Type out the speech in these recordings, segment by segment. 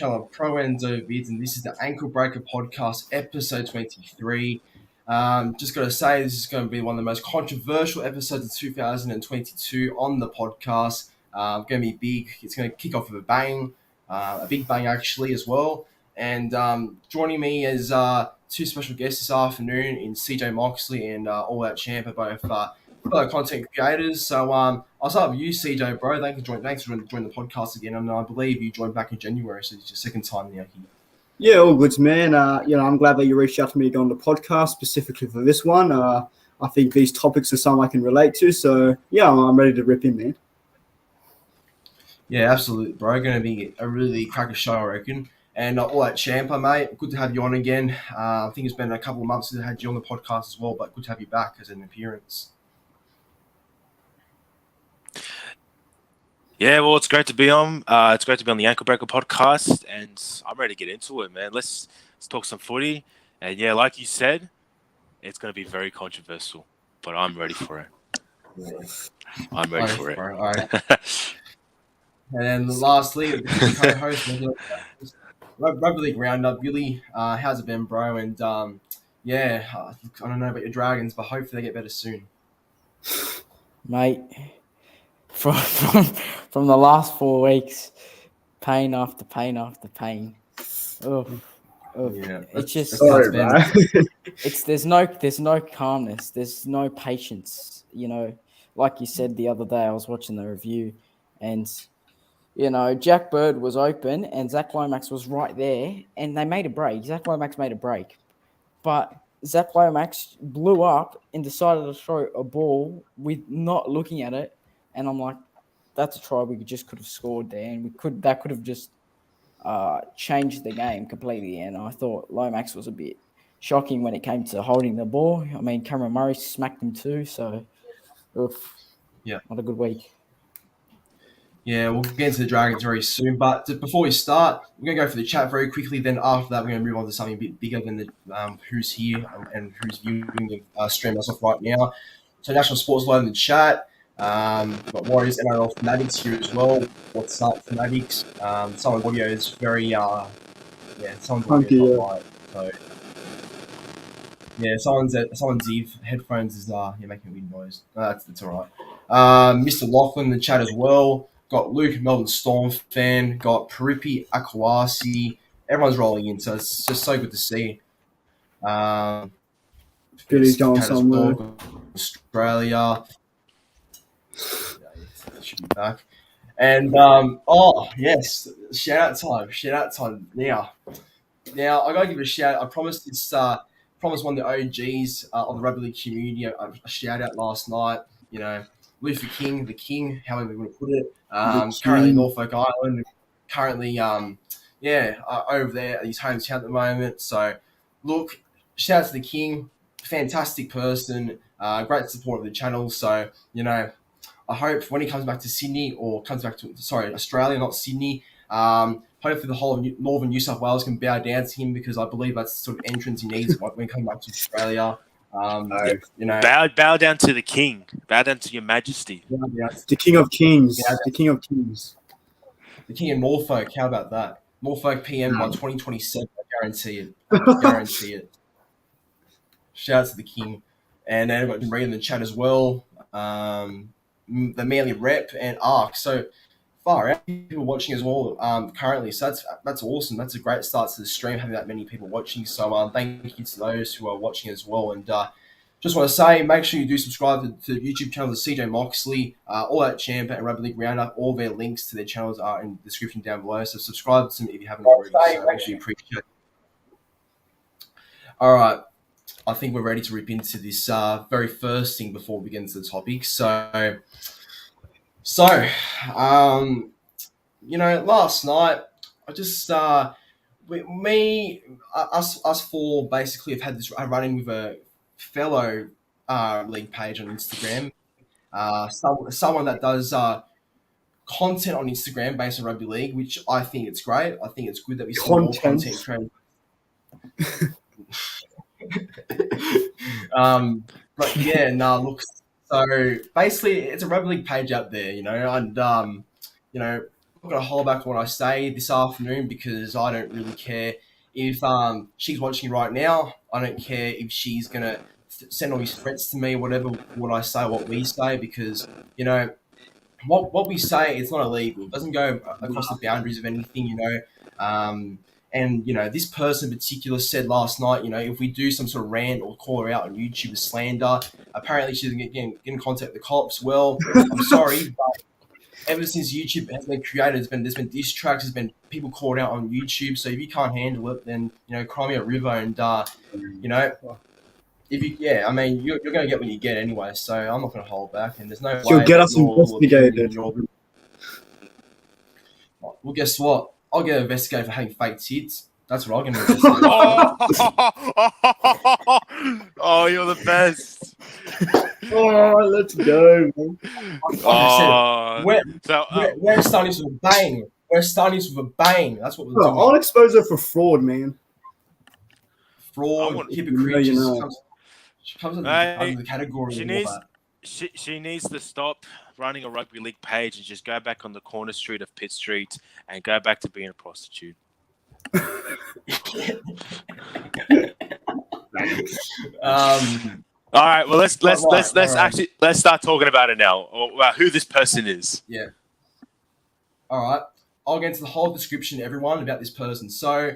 channel of Pro Enzo Vidz, and this is the Ankle Breaker Podcast, episode 23. Just got to say, this is going to be one of the most controversial episodes of 2022 on the podcast. Going to be big. It's going to kick off with a bang, a big bang actually as well. And joining me is two special guests this afternoon in CJ Moxley and All Out Champa, both fellow content creators. So I'll start with you, CJ, bro. Thanks for joining the podcast again. And I believe you joined back in January, so it's your second time now here. Yeah, all good, man. I'm glad that you reached out to me to go on the podcast specifically for this one. I think these topics are something I can relate to. So, yeah, I'm ready to rip in, man. Yeah, absolutely, bro. Going to be a really cracker show, I reckon. And all that Champa, mate. Good to have you on again. I think it's been a couple of months since I had you on the podcast as well, but good to have you back as an appearance. Yeah, well, it's great to be on. It's great to be on the Ankle Breaker podcast, and I'm ready to get into it, man. Let's talk some footy. And yeah, like you said, it's going to be very controversial, but I'm ready for it. Yeah. I'm ready for it. Bro. All right. And then lastly, the co-host, Rugby League Round Up. Billy, how's it been, bro? And I don't know about your Dragons, but hopefully they get better soon. Mate, from the last 4 weeks, pain after pain after pain. Yeah, it's just there's no calmness, there's no patience. You know, like you said the other day, I was watching the review, and Jack Bird was open and Zach Lomax was right there, and they made a break. Zach Lomax made a break, but Zach Lomax blew up and decided to throw a ball with not looking at it. And I'm like, that's a try we could have scored there, and that could have just changed the game completely. And I thought Lomax was a bit shocking when it came to holding the ball. I mean, Cameron Murray smacked him too, so not a good week. Yeah, we'll get into the Dragons very soon. But before we start, we're going to go for the chat very quickly. Then after that, we're going to move on to something a bit bigger than the who's here and who's viewing the stream us off right now. So National Sports Live in the chat. We've got Warriors, NRL Fanatics here as well. What's up, Fanatics? Someone's audio is very, someone's audio is not right. So, yeah, someone's Eve headphones is making a weird noise. That's all right. Mr. Lachlan in the chat as well. Got Luke, Melbourne Storm fan. Got Paripi, Akwasi. Everyone's rolling in, so it's just so good to see. Billy's going somewhere. Australia. Should be back. And yes, shout out time now. Now I gotta give a shout. I promised one of the OGs of the rugby league community a shout out last night. Luther King, the King, however you want to put it. Currently in Norfolk Island. Currently over there at his hometown at the moment. So look, shout out to the King, fantastic person, great support of the channel. So I hope when he comes back to Sydney or comes back to Australia, not Sydney. Hopefully the whole of northern New South Wales can bow down to him, because I believe that's the sort of entrance he needs when he comes back to Australia. Bow down to the King. Bow down to Your Majesty. The King of Kings. The King of Kings. The King of Norfolk. How about that? Norfolk PM by 2027. I guarantee it. Shout out to the King. And then everybody can read in the chat as well. The Manly Rep and Arc. So far out, people watching as well currently. So that's awesome. That's a great start to the stream, having that many people watching. So thank you to those who are watching as well. And just want to say, make sure you do subscribe to the YouTube channel of CJ Moxley, All Out Champa, and Rugby League Round Up. All their links to their channels are in the description down below. So subscribe to them if you haven't already. So make sure you appreciate it. All right. I think we're ready to rip into this very first thing before we get into the topic. So, last night I just us four basically have had this running with a fellow league page on Instagram. Someone that does content on Instagram based on rugby league, which I think it's great. I think it's good that we see more content creators. But yeah, look. So basically, it's a rugby league page out there, and going to hold back on what I say this afternoon because I don't really care if she's watching right now. I don't care if she's going to send all these threats to me, whatever, what I say, what we say, because, you know, what we say, it's not illegal. It doesn't go across the boundaries of anything, you know. And, you know, this person in particular said last night, you know, if we do some sort of rant or call her out on YouTube as slander, apparently she's going to get in contact with the cops. Well, I'm sorry, but ever since YouTube has been created, there's been diss tracks, there's been people called out on YouTube. So if you can't handle it, then, you know, cry me a river and, you know, if you, yeah, I mean, you're going to get what you get anyway. So I'm not going to hold back, and there's no way. She'll get us investigated. Well, guess what? I'll get investigated for having fake tits. That's what I'm going to do. Oh, you're the best. Oh, let's go, man. We're starting with a bang. We're starting with a bang. That's what we're doing. I'll expose her for fraud, man. Fraud, hypocrite. You know. She comes under the category. She needs to stop running a rugby league page and just go back on the corner street of Pitt Street and go back to being a prostitute. All right. Well, let's start talking about it now. Or about who this person is. Yeah. All right. I'll get into the whole description, everyone, about this person. So,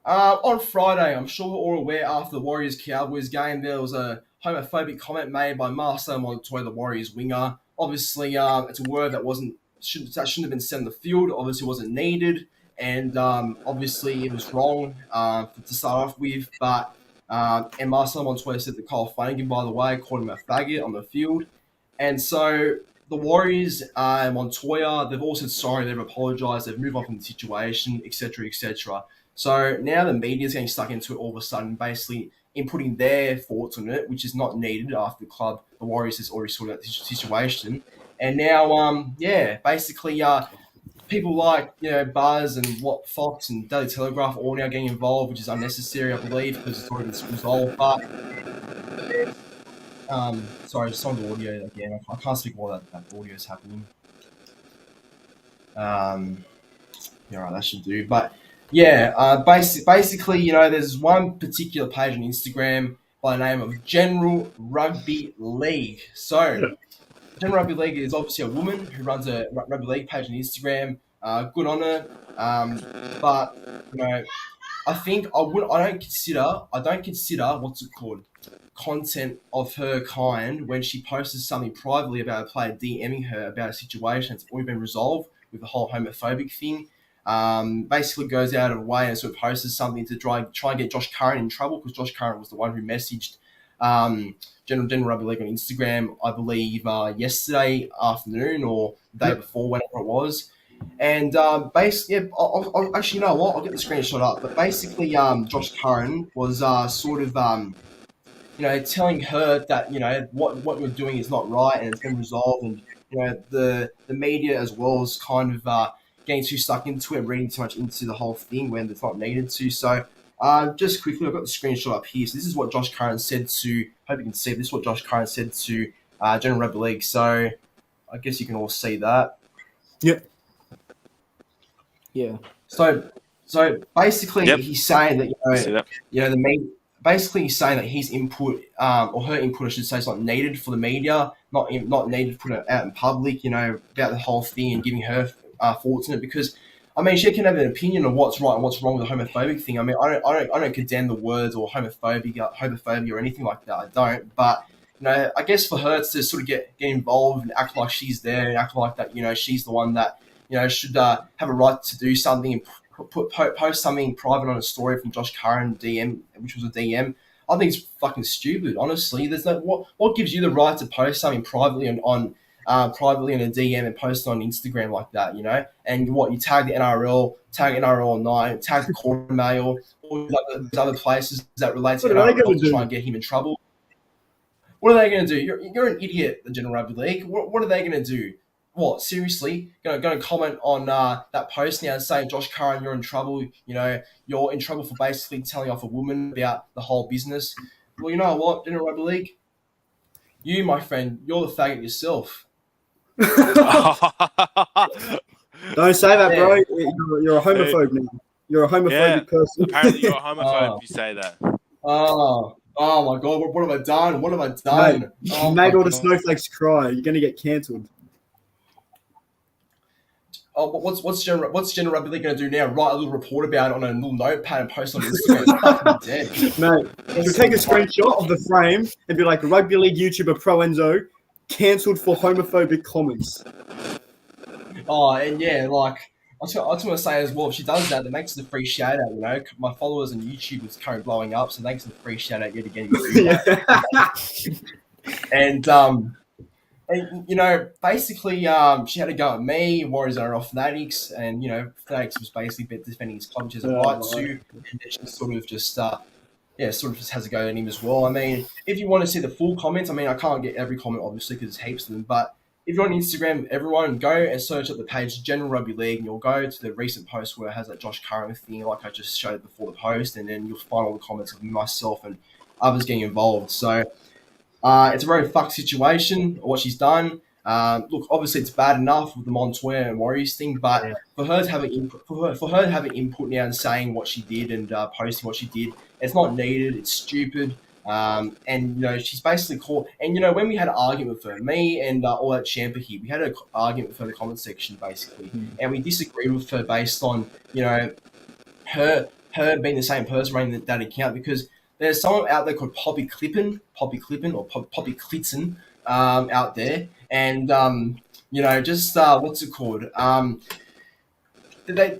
on Friday, I'm sure we're all aware after the Warriors-Cowboys game, there was a homophobic comment made by Marcelo Montoya, the Warriors winger. Obviously, it's a word that shouldn't have been said on the field. Obviously, it wasn't needed, and obviously it was wrong to start off with. But and Marcelo Montoya said that Kyle Flanagan, by the way, called him a faggot on the field, and so the Warriors and Montoya, they've all said sorry, they've apologised, they've moved on from the situation, etc., etc. So now the media's getting stuck into it all of a sudden, basically inputting their thoughts on it, which is not needed after the Warriors has already sorted out the situation. And now, basically, people like, you know, Buzz and Fox and Daily Telegraph are all now getting involved, which is unnecessary, I believe, because it's already been resolved. But, sorry, just on the audio again. I can't speak while that audio is happening. Yeah, right, that should do. But, yeah, basically, you know, there's one particular page on Instagram by the name of General Rugby League. So, General Rugby League is obviously a woman who runs a rugby league page on Instagram. Good on her. But, you know, I think I don't consider what's it called, content of her kind when she posts something privately about a player DMing her about a situation that's already been resolved with the whole homophobic thing. Basically goes out of the way and sort of posts something to try and get Josh Curran in trouble, because Josh Curran was the one who messaged General Rugby League on Instagram, I believe, yesterday afternoon or the day before, whenever it was. And basically, I'll actually, you know what? I'll get the screenshot up. But basically, Josh Curran was sort of, you know, telling her that, you know, what you're doing is not right and it's been resolved. And, you know, the media as well is kind of getting too stuck into it and reading too much into the whole thing when it's not needed to. So, just quickly, I've got the screenshot up here. So this is what Josh Curran said to, hope you can see, this is what Josh Curran said to General Rugby League. So I guess you can all see that. Yep. Yeah. So basically he's saying that, basically he's saying that his input, or her input, I should say, is not needed for the media, not needed to put it out in public, you know, about the whole thing and giving her thoughts on it, because I mean, she can have an opinion on what's right and what's wrong with the homophobic thing. I mean, I don't condemn the words or homophobia or anything like that. I don't. But, you know, I guess for her to sort of get involved and act like she's there and act like that, you know, she's the one that, you know, should have a right to do something and post something private on a story from Josh Curran DM, which was a DM. I think it's fucking stupid. Honestly, there's no what gives you the right to post something privately on privately in a DM and post it on Instagram like that, you know? And you tag the NRL, tag NRL 9, tag the Quarter Mail, all these other places that relate to NRL to try and get him in trouble. What are they going to do? You're an idiot, the General Rugby League. What are they going to do? What, seriously? Going to comment on that post now and say, Josh Curran, you're in trouble. You know, you're in trouble for basically telling off a woman about the whole business. Well, you know what, General Rugby League? You, my friend, you're the faggot yourself. Don't say that, bro. Yeah. You're a homophobe now. You're a homophobic person. Apparently, you're a homophobe if you say that. Oh my God! What have I done? What have I Mate, done? you Oh made my all the God. snowflakes cry. You're gonna get cancelled. Oh, what's General Rugby League going to do now? Write a little report about it on a little notepad and post it on Instagram. Fucking dead. Mate, you'll take a screenshot of the frame and be like, Rugby League YouTuber Pro Enzo cancelled for homophobic comments. Oh, and yeah, like I just want to say as well, if she does that, that makes it a free shout out. You know, my followers on YouTube is currently blowing up, so thanks for the free shout out yet again. And you know, basically, she had to go at me. Warriors are off Fanatics, and you know, Fanatics was basically defending his club, which has a right to, and then she sort of just sort of just has a go at him as well. I mean, if you want to see the full comments, I mean, I can't get every comment obviously because there's heaps of them, but if you're on Instagram, everyone go and search up the page General Rugby League, and you'll go to the recent post where it has that Josh Curran thing, like I just showed before the post, and then you'll find all the comments of myself and others getting involved. So it's a very fucked situation, what she's done. Look, obviously it's bad enough with the Montoya and Warriors thing, but for her to have input, for her to have an input now and saying what she did and posting what she did, it's not needed. It's stupid. And you know, she's basically called. And you know, when we had an argument with her, me and all that Champa here, we had an argument with her in the comment section basically, and we disagreed with her based on her being the same person running that account because there's someone out there called Poppy Clippen or Poppy Clitzen out there, and you know, just what's it called?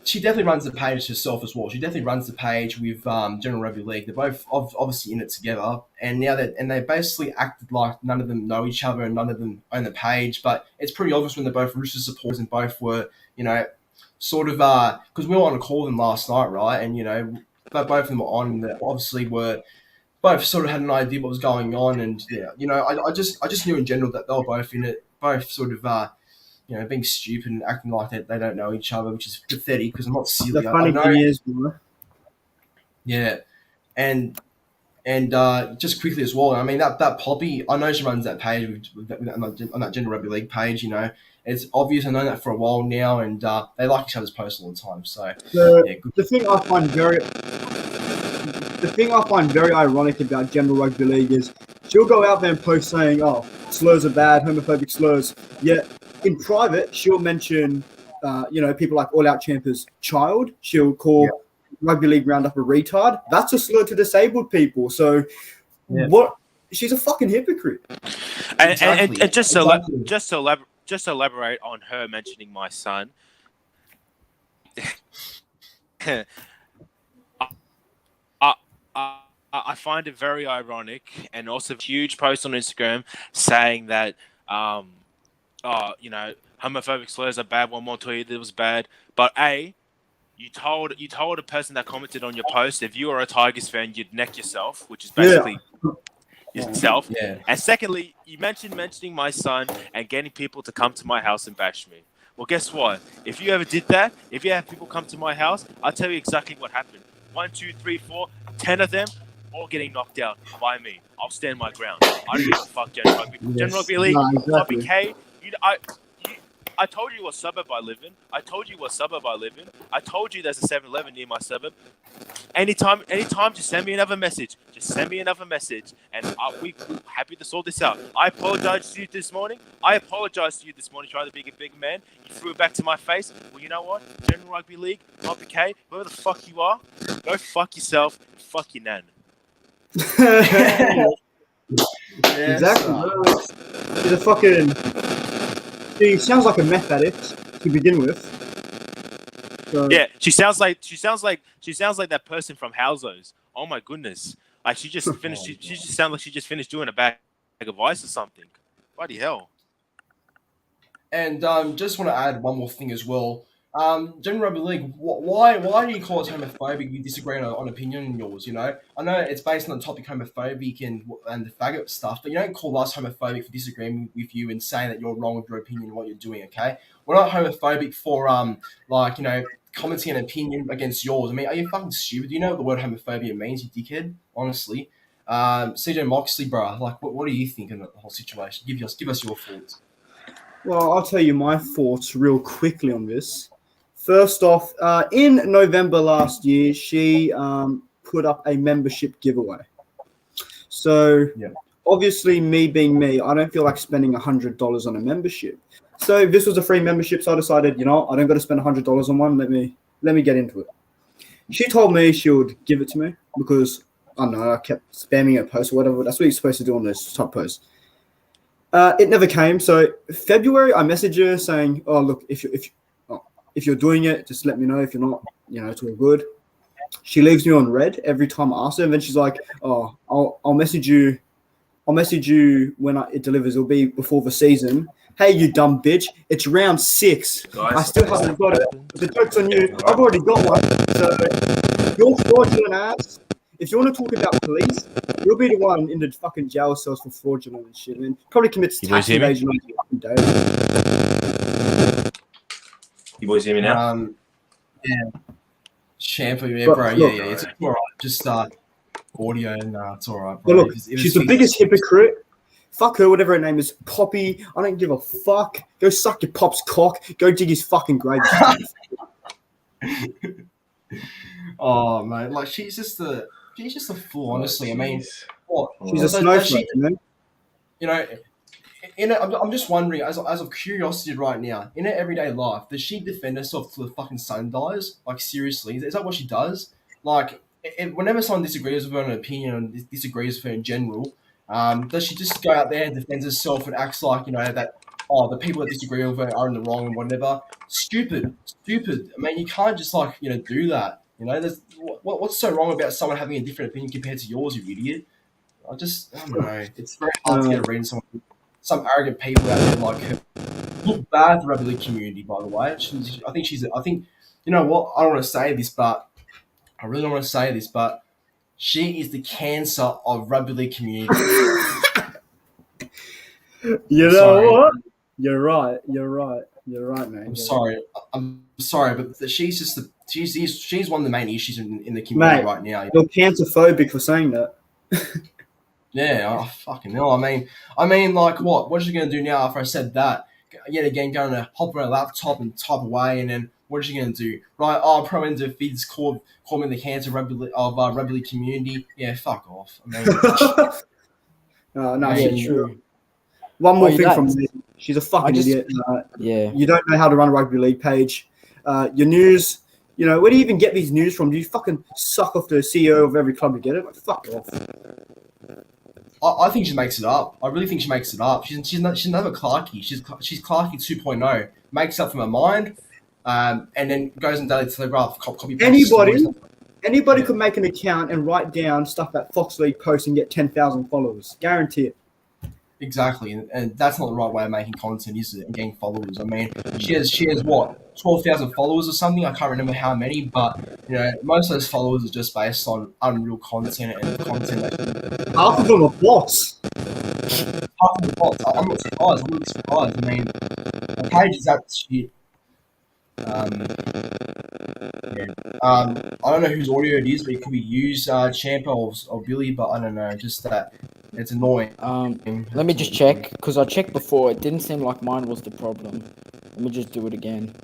She definitely runs the page herself as well. She definitely runs the page with General Rugby League. They're both obviously in it together, and now they basically acted like none of them know each other and none of them own the page. But it's pretty obvious when they're both Roosters supporters and both were, you know, sort of because we were on a call with them last night, right? And you know, but both of them were on. And obviously, were both sort of had an idea what was going on, and yeah, you know, I just knew in general that they were both in it, both sort of you know, being stupid and acting like they don't know each other, which is pathetic because I'm not silly. The funny thing is, bro. Yeah, and just quickly as well, I mean that Poppy, I know she runs that page on that General Rugby League page. You know, it's obvious. I know that for a while now, and they like each other's posts all the time. So the thing I find very ironic about General Rugby League is she'll go out there and post saying, "Oh, slurs are bad, homophobic slurs." Yet in private, she'll mention, you know, people like All Out Champa's child. She'll call Rugby League Round Up a retard. That's a slur to disabled people. So, what? She's a fucking hypocrite. And just to elaborate on her mentioning my son. I find it very ironic, and also a huge post on Instagram saying that, you know, homophobic slurs are bad. One Montoya did was bad, but you told a person that commented on your post if you were a Tigers fan, you'd neck yourself, which is basically yourself. Yeah. And secondly, you mentioning my son and getting people to come to my house and bash me. Well, guess what? If you ever did that, if you have people come to my house, I'll tell you exactly what happened. 1, 2, 3, 4, 10 of them, all getting knocked out by me. I'll stand my ground. I don't give a fuck, General Rugby. General Rugby League, Poppy K. I told you what suburb I live in. I told you there's a 7-Eleven near my suburb. Anytime, just send me another message. And we're happy to sort this out. I apologized to you this morning. Trying to be a big man. You threw it back to my face. Well, you know what? General Rugby League, Poppy K, whoever the fuck you are, go fuck yourself and fuck your nan. Exactly. She's a fucking. She sounds like a meth addict to begin with. So. Yeah, she sounds like that person from Housos. Oh my goodness! Like she just finished. She just sounds like she just finished doing a bag of ice or something. Bloody hell! And just want to add one more thing as well. General Rugby League, why do you call it homophobic? We disagree on opinion in yours, you know? I know it's based on the topic homophobic and the faggot stuff, but you don't call us homophobic for disagreeing with you and saying that you're wrong with your opinion and what you're doing, okay? We're not homophobic for, like, you know, commenting an opinion against yours. I mean, are you fucking stupid? Do you know what the word homophobia means, you dickhead? Honestly. CJ Moxley, bro, like, what do you think in the whole situation? Give us your thoughts. Well, I'll tell you my thoughts real quickly on this. First off, in November last year, she put up a membership giveaway. So, Yeah. obviously, me being me, I don't feel like spending $100 on a membership. So, if this was a free membership, so I decided, I don't got to spend $100 on one. Let me get into it. She told me she would give it to me because, I don't know, I kept spamming her posts or whatever. That's what you're supposed to do on those top posts. It never came. So February, I messaged her saying, "Oh, look, if you're doing it, just let me know. If you're not, it's all good." She leaves me on red every time I ask her, and then she's like, "Oh, I'll message you. I'll message you when it delivers. It'll be before the season." Hey, you dumb bitch! It's round 6. I still haven't got it. The joke's on you. I've already got one. So you're fraudulent ass. If you want to talk about police, you'll be the one in the fucking jail cells for fraudulent and shit, man. Probably commits tax evasion on fucking day. You boys hear me now? Yeah. Champa, yeah, But bro. look, Yeah. It's all right. Just audio and it's all right, But bro. look, she's the biggest hypocrite. Fuck her, whatever her name is. Poppy. I don't give a fuck. Go suck your pop's cock. Go dig his fucking grave. Oh man, like she's just a fool. Honestly, I mean, what? She's a snowflake, man. I'm just wondering, as of curiosity right now, in her everyday life, does she defend herself till the fucking sun dies? Like seriously, is that what she does? Like, whenever someone disagrees with her on an opinion and disagrees with her in general, does she just go out there and defends herself and acts like that? Oh, the people that disagree with her are in the wrong and whatever. Stupid. I mean, you can't just do that. There's what's so wrong about someone having a different opinion compared to yours, you idiot? I don't know. It's very hard to get a read on some arrogant people out there like her. Look bad for the rugby league community, by the way. I think you know what? I don't want to say this, but I really don't want to say this, but she is the cancer of rugby league community. You know what? You're right, man. I'm sorry, but she's one of the main issues in the community right now. You're cancer-phobic for saying that. Yeah, fucking hell. I mean, like, what is she gonna do now after I said that? Yet again, going to hop on her laptop and type away, and then what is she gonna do? Right? Oh, probably into Vidz call me the cancer rugby league community. Yeah, fuck off. I mean, no, Yeah, true. One more thing from me. She's a fucking idiot. Yeah. You don't know how to run a rugby league page. Your news, where do you even get these news from? Do you fucking suck off the CEO of every club to get it? Like, fuck off. I think she makes it up. I really think she makes it up. She's never Clarky. She's Clarky 2.0. Makes up from her mind, and then goes and Daily Telegraph copy. Anybody could make an account and write down stuff that Fox League posts and get 10,000 followers. Guarantee it. Exactly, and that's not the right way of making content, is it? And getting followers. I mean, she has what 12,000 followers or something. I can't remember how many, but most of those followers are just based on unreal content and content. Half of them are bots. Half of the bots. I'm not surprised. I'm really surprised. I mean, the page is that shit. I don't know whose audio it is, but it could be used Champa or Billy, but I don't know. Just that it's annoying. Let me just check because I checked before. It didn't seem like mine was the problem. Let me just do it again.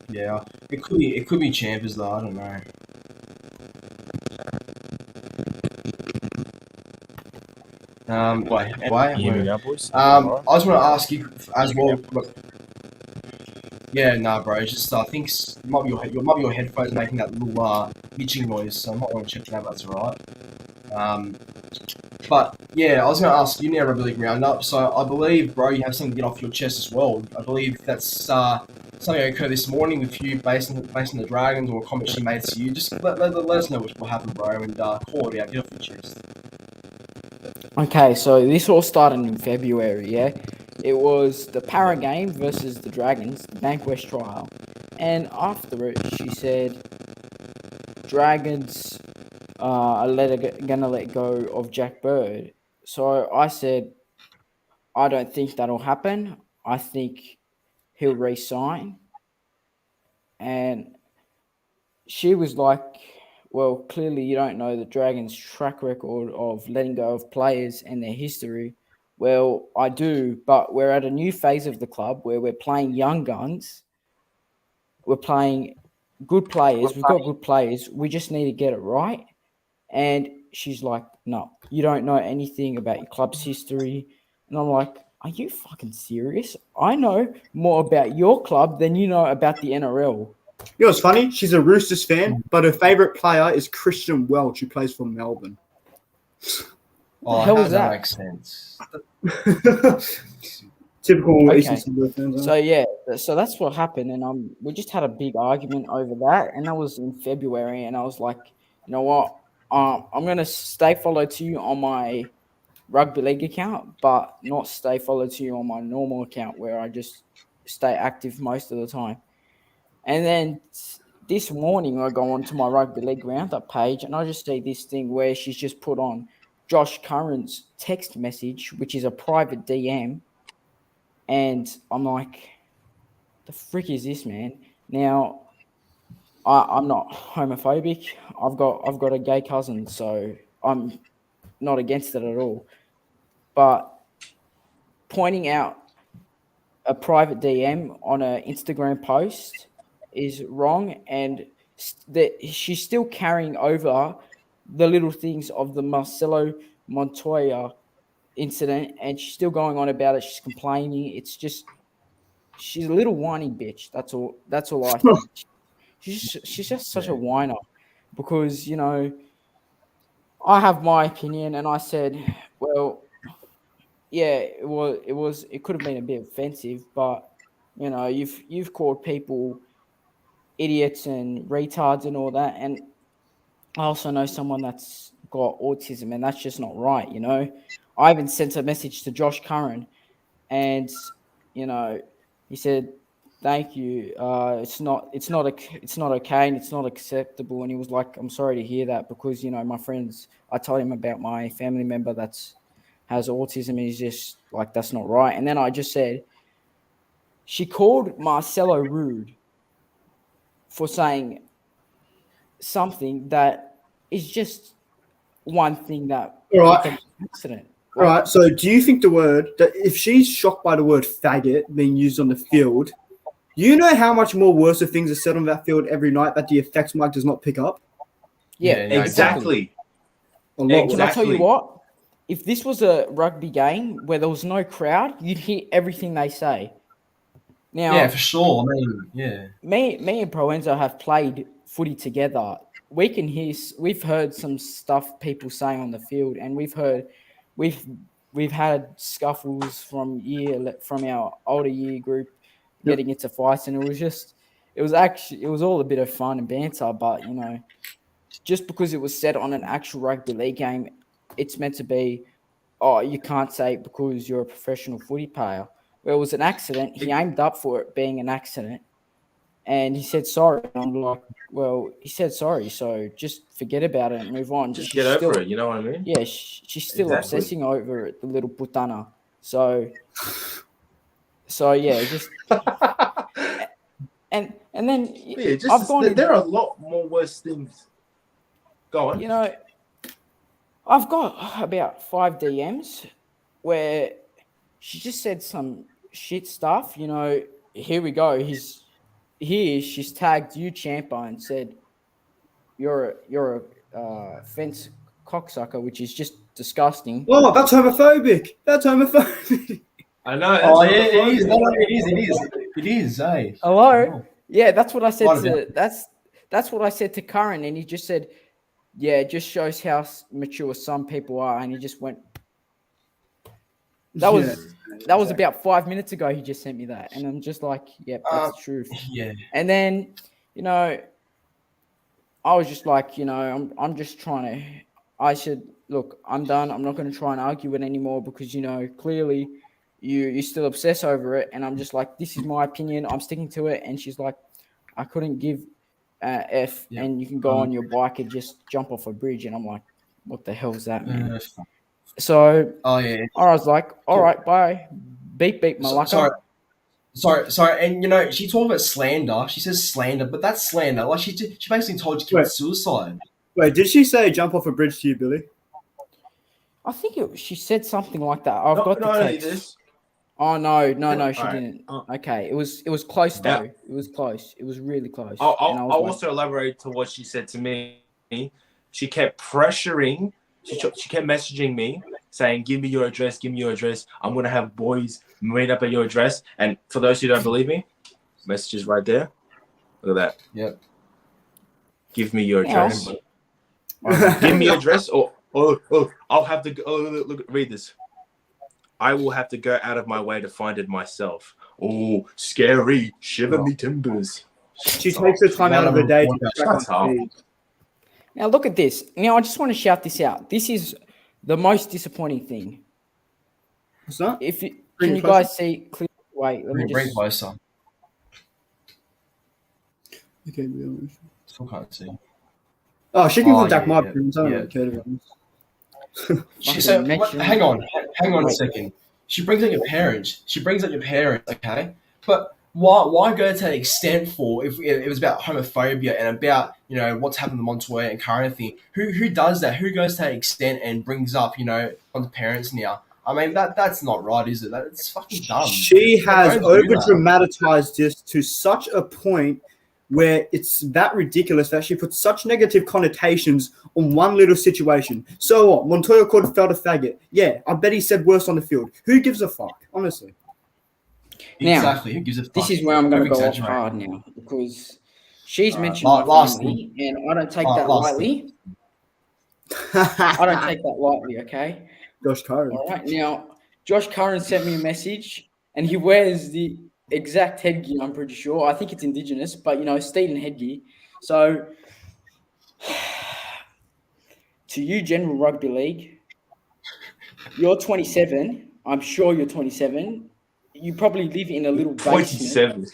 Yeah, it could be Champa's though. I don't know. Wait. You hear me now, boys? I just want to ask you as well. Yeah, nah, bro. It's just I think it might be your headphones making that little itching noise. So I might want to check that. That's alright. But yeah, I was going to ask you now, Rugby League Round Up. So I believe, bro, you have something to get off your chest as well. I believe that's something that occurred this morning with you, based on the Dragons or a comment she made to you. Just let us know what happened, bro, and call it out. Get off your chest. Okay, so this all started in February, yeah? It was the Para game versus the Dragons, the Bankwest trial. And after it, she said, Dragons are gonna let go of Jack Bird. So I said, I don't think that'll happen. I think he'll re-sign. And she was like, well, clearly you don't know the Dragons' track record of letting go of players and their history Well, I do, but we're at a new phase of the club where we're playing young guns. We're playing good players. We've got good players. We just need to get it right. And she's like, no, you don't know anything about your club's history. And I'm like, are you fucking serious? I know more about your club than you know about the NRL. You know what's funny? She's a Roosters fan, but her favourite player is Christian Welch, who plays for Melbourne. Oh, hell how is does that that? make sense? Typical Okay. Eastern Suburbs fans. So yeah, so that's what happened, and we just had a big argument over that, and that was in February, and I was like, you know what, I'm gonna stay followed to you on my rugby league account, but not stay followed to you on my normal account where I just stay active most of the time. And then this morning, I go onto my Rugby League Round Up page, and I just see this thing where she's just put on Josh Curran's text message, which is a private DM. And I'm like, the frick is this, man? Now, I'm not homophobic. I've got a gay cousin, so I'm not against it at all. But pointing out a private DM on an Instagram post is wrong, and that she's still carrying over the little things of the Marcelo Montoya incident, and she's still going on about it. She's complaining. It's just, she's a little whiny bitch. That's all I think. She's just such a whiner, because, you know, I have my opinion, and I said, well, yeah, it could have been a bit offensive, but, you know, you've called people idiots and retards and all that, and I also know someone that's got autism, and that's just not right, you know. I even sent a message to Josh Curran, and, you know, he said, thank you. It's not okay, and it's not acceptable. And he was like, I'm sorry to hear that, because, you know, my friends, I told him about my family member has autism, and he's just like, that's not right. And then I just said, she called Marcelo rude for saying something that is just one thing that All right. it's an accident. All right. So, do you think that if she's shocked by the word faggot being used on the field, you know how much more worse things are said on that field every night that the effects mic does not pick up? Yeah, Exactly. A lot Can worse. I tell you what? If this was a rugby game where there was no crowd, you'd hear everything they say. Now, Yeah, for sure. I mean, yeah. me and Proenzo have played footy together. We've heard some stuff people say on the field, and we've had scuffles from our older year group getting into fights, and it was all a bit of fun and banter. But, you know, just because it was said on an actual rugby league game, it's meant to be, oh, you can't say it because you're a professional footy player. Well, it was an accident. He aimed up for it being an accident, and he said sorry. I'm like, well, he said sorry, so just forget about it and move on. Just get over it, you know what I mean? Yeah, she's still Exactly. obsessing over it, the little putana. So yeah, just and then Yeah, there are a lot more worse things. Go on. You know, I've got about 5 DMs where she just said some shit stuff. You know, here we go. She's tagged you, Champa, and said you're a fence cocksucker, which is just disgusting. Oh, that's homophobic. I know. Oh, yeah, it is. No, it is. Hey. Hello. Oh. Yeah, that's what I said that's what I said to Curran, and he just said, yeah, it just shows how mature some people are, and he just went. That was about 5 minutes ago. He just sent me that, and I'm just like, yep, that's the truth. Yeah. And then, you know, I was just like, you know, I'm just trying to. I said, look, I'm done. I'm not going to try and argue it anymore, because, you know, clearly you still obsess over it, and I'm just like, this is my opinion. I'm sticking to it. And she's like, I couldn't give F, and you can go on your bike and just jump off a bridge. And I'm like, what the hell is that, man? So I was like, all right, bye. Beep, malaka. Sorry. And, you know, she talked about slander. She says slander, but that's slander. Like, she basically told you to commit suicide. Wait, did she say jump off a bridge to you, Billy? I think she said something like that. I've got the not only text. this. Oh no, she Alright. didn't. Okay, it was close though. Yeah. It was close. It was really close. I'll And I was like, also elaborate to what she said to me. She kept pressuring. She kept messaging me saying, "Give me your address. Give me your address. I'm gonna have boys meet up at your address." And for those who don't believe me, messages right there. Look at that. Yep. Give me your address. Yes. Give me your address, or I'll have to go. Oh, look, read this. I will have to go out of my way to find it myself. Oh, scary! Shiver me timbers. She takes her time out of her day to track Shut up. on feed. Now look at this. Now I just want to shout this out. This is the most disappointing thing. What's that? Can you guys see? Wait, let me Bring just. closer. Okay, Still can't see. oh, she can Oh, contact yeah, my parents. I don't yeah. really care, to be honest. Hang on a second. She brings up your parents. Okay, but why go to that extent for if it was about homophobia and about what's happened to Montoya and Karen thing? Who does that? Who goes to that extent and brings up on parents now? I mean that's not right, is it? That's fucking dumb. She has Don't do over that. dramatized this to such a point where it's that ridiculous that she puts such negative connotations on one little situation. So what? Montoya felt a faggot. Yeah, I bet he said worse on the field. Who gives a fuck? Honestly. Now, Exactly. Who gives a fuck? This is where I'm going to Don't go off exaggerate. hard now because she's mentioned Last my family, and I don't take that last lightly. I don't take that lightly. Okay. Josh Curran. All right. Now, Josh Curran sent me a message, and he wears the exact headgear. I'm pretty sure. I think it's indigenous, but Steeden headgear. So, to you, General Rugby League, you're 27. I'm sure you're 27. You probably live in a little basement. 27.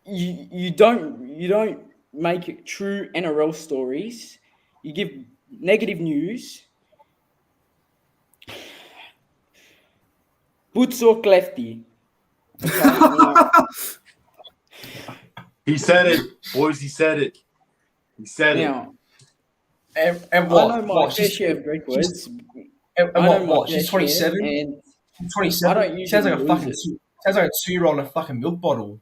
You don't make true NRL stories. You give negative news. Boots or lefty. Okay, He said it, boys. He said it. He said it. now, And what? I know my What? fair share of Greek words. And I know what? my She's fair share, 27. and 27. I don't Sounds like usually sounds like a 2-year-old in a fucking milk bottle.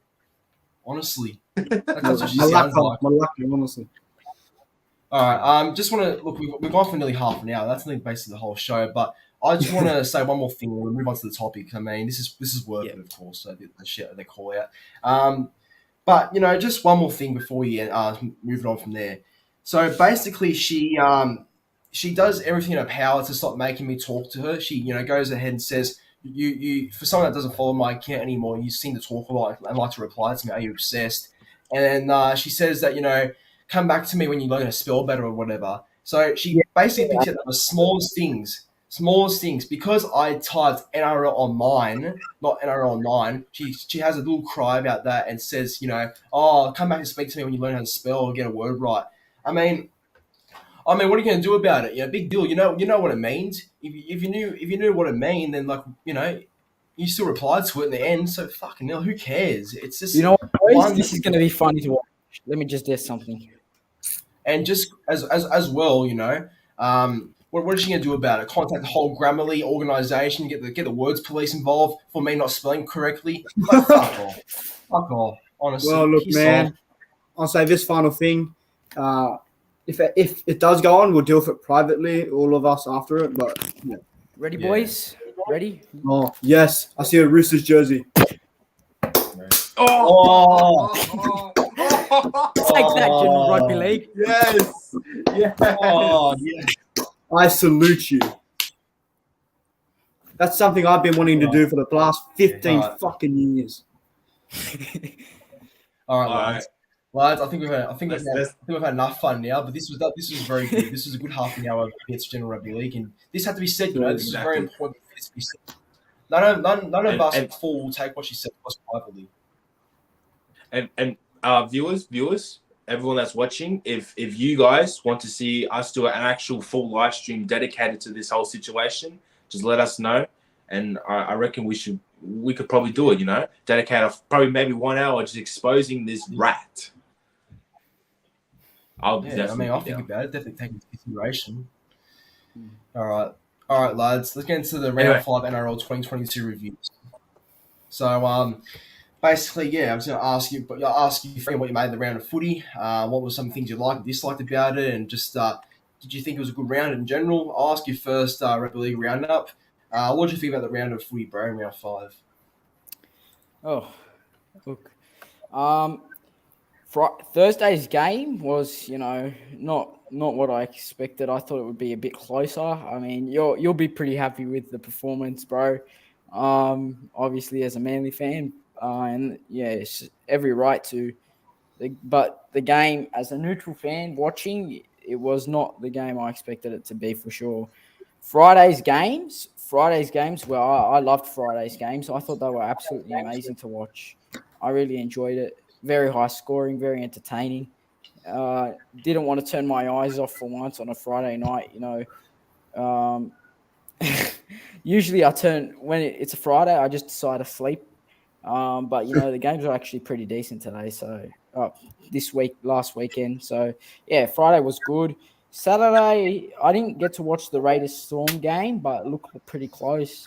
Honestly, that's what she My sounds like. honestly. All right. Just want to look. We've gone for nearly half an hour. That's nearly basically the whole show. But I just want to say one more thing. We'll move on to the topic. I mean, this is worth it, of course. So the shit they call out. But just one more thing before we move on from there. So basically, she does everything in her power to stop making me talk to her. She goes ahead and says, you for someone that doesn't follow my account anymore, you seem to talk a lot and like to reply to me. Are you obsessed? And then she says that come back to me when you learn to spell better or whatever. So she basically thinks that the smallest things. Because I typed NRL on mine, not NRL online, she has a little cry about that and says, oh, come back and speak to me when you learn how to spell or get a word right. I mean, what are you going to do about it? Big deal. You know what it means. If you knew what it meant, then you still replied to it in the end. So fucking hell, who cares? It's just what, boys? This is going to be funny to watch. Let me just guess something. And just as well, what is she going to do about it? Contact the whole Grammarly organization, get the words police involved for me not spelling correctly? Like, fuck off. Honestly. Well, look, man, I'll say this final thing. If it does go on, we'll deal with it privately, all of us after it. But yeah. Ready, boys? Ready? Oh yes, I see a Roosters jersey. Oh! Take that, General Rugby League. Yes. Yes. Oh, yeah. I salute you. That's something I've been wanting to do for the last 15 fucking years. All right, lads. I think we've had enough fun now. But this was very good. This was a good half an hour of Vidz General Rugby League, and this had to be said. This is very important for this to be said. None of us at full will take what she said privately. And viewers, everyone that's watching, if you guys want to see us do an actual full live stream dedicated to this whole situation, just let us know. And I reckon we could probably do it, dedicate probably maybe 1 hour just exposing this rat. I'll think about it, definitely take into consideration. All right, lads. Let's get into the Anyway. round 5 NRL 2022 reviews. So, basically, yeah, I was going to ask you, what you made of the round of footy. What were some things you liked and disliked about it, and just did you think it was a good round in general? I'll ask you first, Rugby League Round Up. What did you think about the round of footy, bro, in round 5? Oh, look. Thursday's game was, not what I expected. I thought it would be a bit closer. I mean, you'll be pretty happy with the performance, bro. Obviously as a Manly fan, and yeah, it's every right to. But the game, as a neutral fan watching, it was not the game I expected it to be for sure. Friday's games. Well, I loved Friday's games. I thought they were absolutely amazing to watch. I really enjoyed it. Very high scoring, very entertaining. Didn't want to turn my eyes off for once on a Friday night. Usually I turn when it's a Friday. I just decide to sleep. But the games are actually pretty decent today. So last weekend. So yeah, Friday was good. Saturday, I didn't get to watch the Raiders Storm game, but it looked pretty close.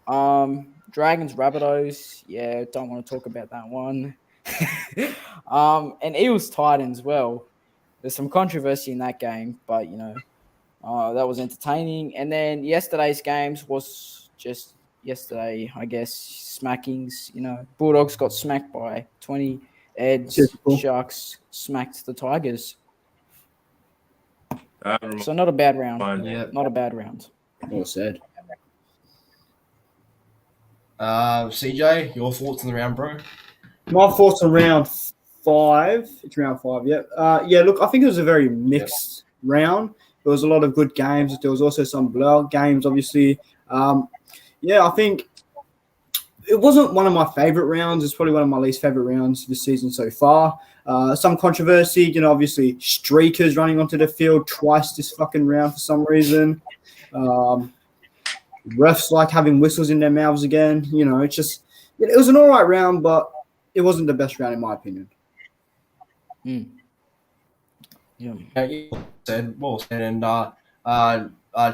Dragons Rabbitohs, yeah, don't want to talk about that one. And Eels Titans, well, there's some controversy in that game, but that was entertaining. And then yesterday's games was just yesterday, I guess, smackings. Bulldogs got smacked by 20. Sharks smacked the Tigers. So not a bad round. Yeah. Not a bad round. Well said. CJ, your thoughts on the round, bro? My thoughts on round 5. It's round 5, yeah. Look, I think it was a very mixed round. There was a lot of good games. There was also some blowout games, obviously. I think it wasn't one of my favorite rounds. It's probably one of my least favorite rounds this season so far. Some controversy, obviously streakers running onto the field twice this fucking round for some reason. Refs like having whistles in their mouths again. It's just it was an all right round, but it wasn't the best round in my opinion. Yeah. Well said. And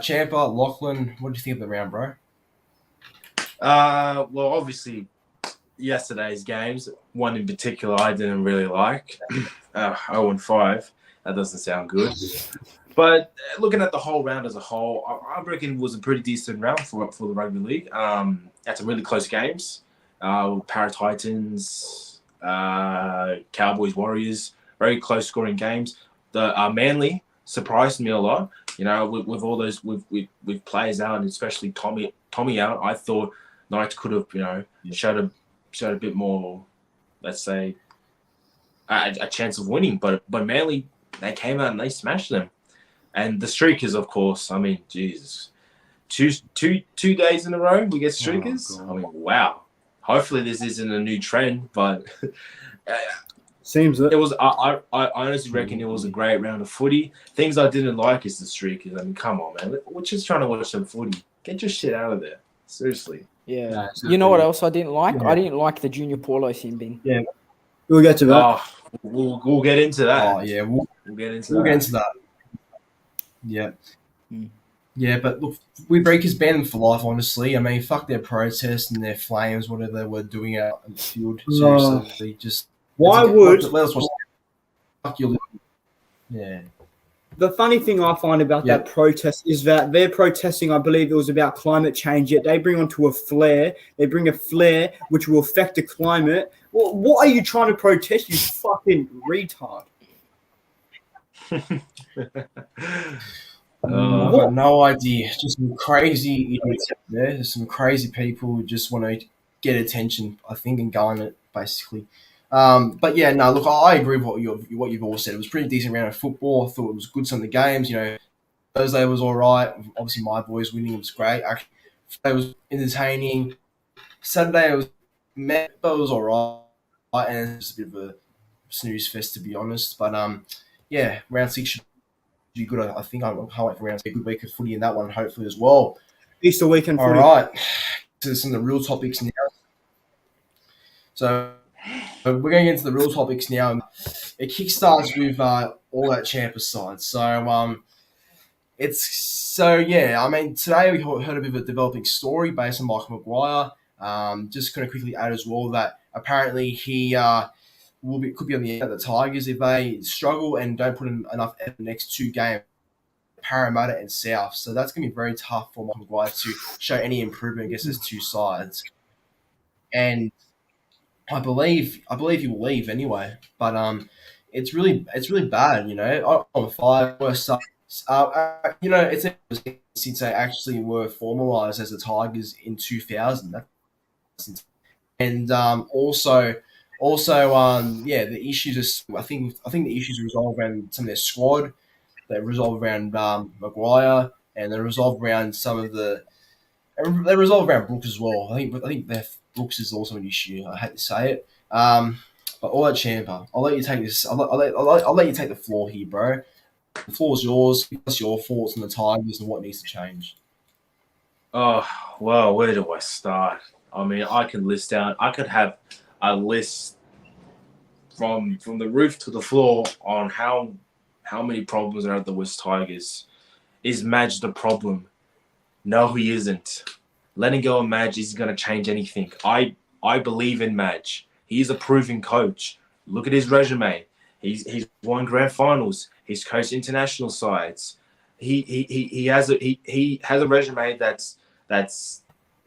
Champa, Lachlan, what do you think of the round, bro? Well, obviously, yesterday's games, one in particular I didn't really like. 0-5. That doesn't sound good. But looking at the whole round as a whole, I reckon it was a pretty decent round for the Rugby League. Had some really close games. Para Titans, Cowboys, Warriors, very close scoring games. The Manly surprised me a lot. With all those with players out, and especially Tommy out, I thought Knights could have showed a bit more, let's say, a chance of winning. But Manly, they came out and they smashed them. And the streakers, of course. I mean, Jesus, two days in a row we get streakers. I mean, wow. Hopefully this isn't a new trend, but seems that it was. I honestly reckon it was a great round of footy. Things I didn't like is the streakers. I mean, come on, man. We're just trying to watch some footy. Get your shit out of there. Seriously. Yeah. No, you know what else I didn't like? Yeah. I didn't like the Junior Paulo sin bin. Yeah. We'll get to that. We'll get into that. Oh yeah, We'll get into we'll that. get into that. Yeah. Yeah, but look, we breakers banned them for life, honestly. I mean, fuck their protests and their flames, whatever they were doing out in the field. Seriously, just Why would let us watch? Fuck your. Yeah. the funny thing I find about that protest is that they're protesting, I believe it was about climate change, yet they bring onto a flare. They bring a flare which will affect the climate. Well, what are you trying to protest, you fucking retard? I've got no idea. Just some crazy idiots out there. There's some crazy people who just want to get attention, I think, and go on it, basically. But yeah, no, look, I agree with what you've all said. It was a pretty decent round of football. I thought it was good, some of the games. Thursday was all right. Obviously, my boys winning was great. Actually, Friday was entertaining. Saturday it was all right, and it was a bit of a snooze fest, to be honest. But yeah, round 6 should be good. I think I can't wait for round 6. A good week of footy in that one, hopefully as well. Easter weekend All footy. right, to some of the real topics now. So we're going to get into the real topics now. It kickstarts with all that Champa side. So it's So yeah, I mean, today we heard a bit of a developing story based on Michael Maguire. Just going to quickly add as well that apparently he could be on the end of the Tigers if they struggle and don't put in enough effort in the next two games, Parramatta and South. So that's going to be very tough for Michael Maguire to show any improvement against those two sides. And I believe he will leave anyway. But it's really bad. On fire. Worst it's interesting since they actually were formalised as the Tigers in 2000. And the issues are. I think the issues resolve around some of their squad. They resolve around Maguire, and they resolve around they resolve around Brooks as well. I think Brooks is also an issue. I hate to say it. But all that Champa, I'll let you take this. I'll let you take the floor here, bro. The floor is yours. Give us your thoughts on the Tigers and what needs to change. Oh, well, where do I start? I mean, I could have a list from the roof to the floor on how many problems are at the West Tigers. Is Madge the problem? No, he isn't. Letting go of Madge isn't going to change anything. I believe in Madge. He's a proven coach. Look at his resume. He's won grand finals. He's coached international sides. He has a resume that's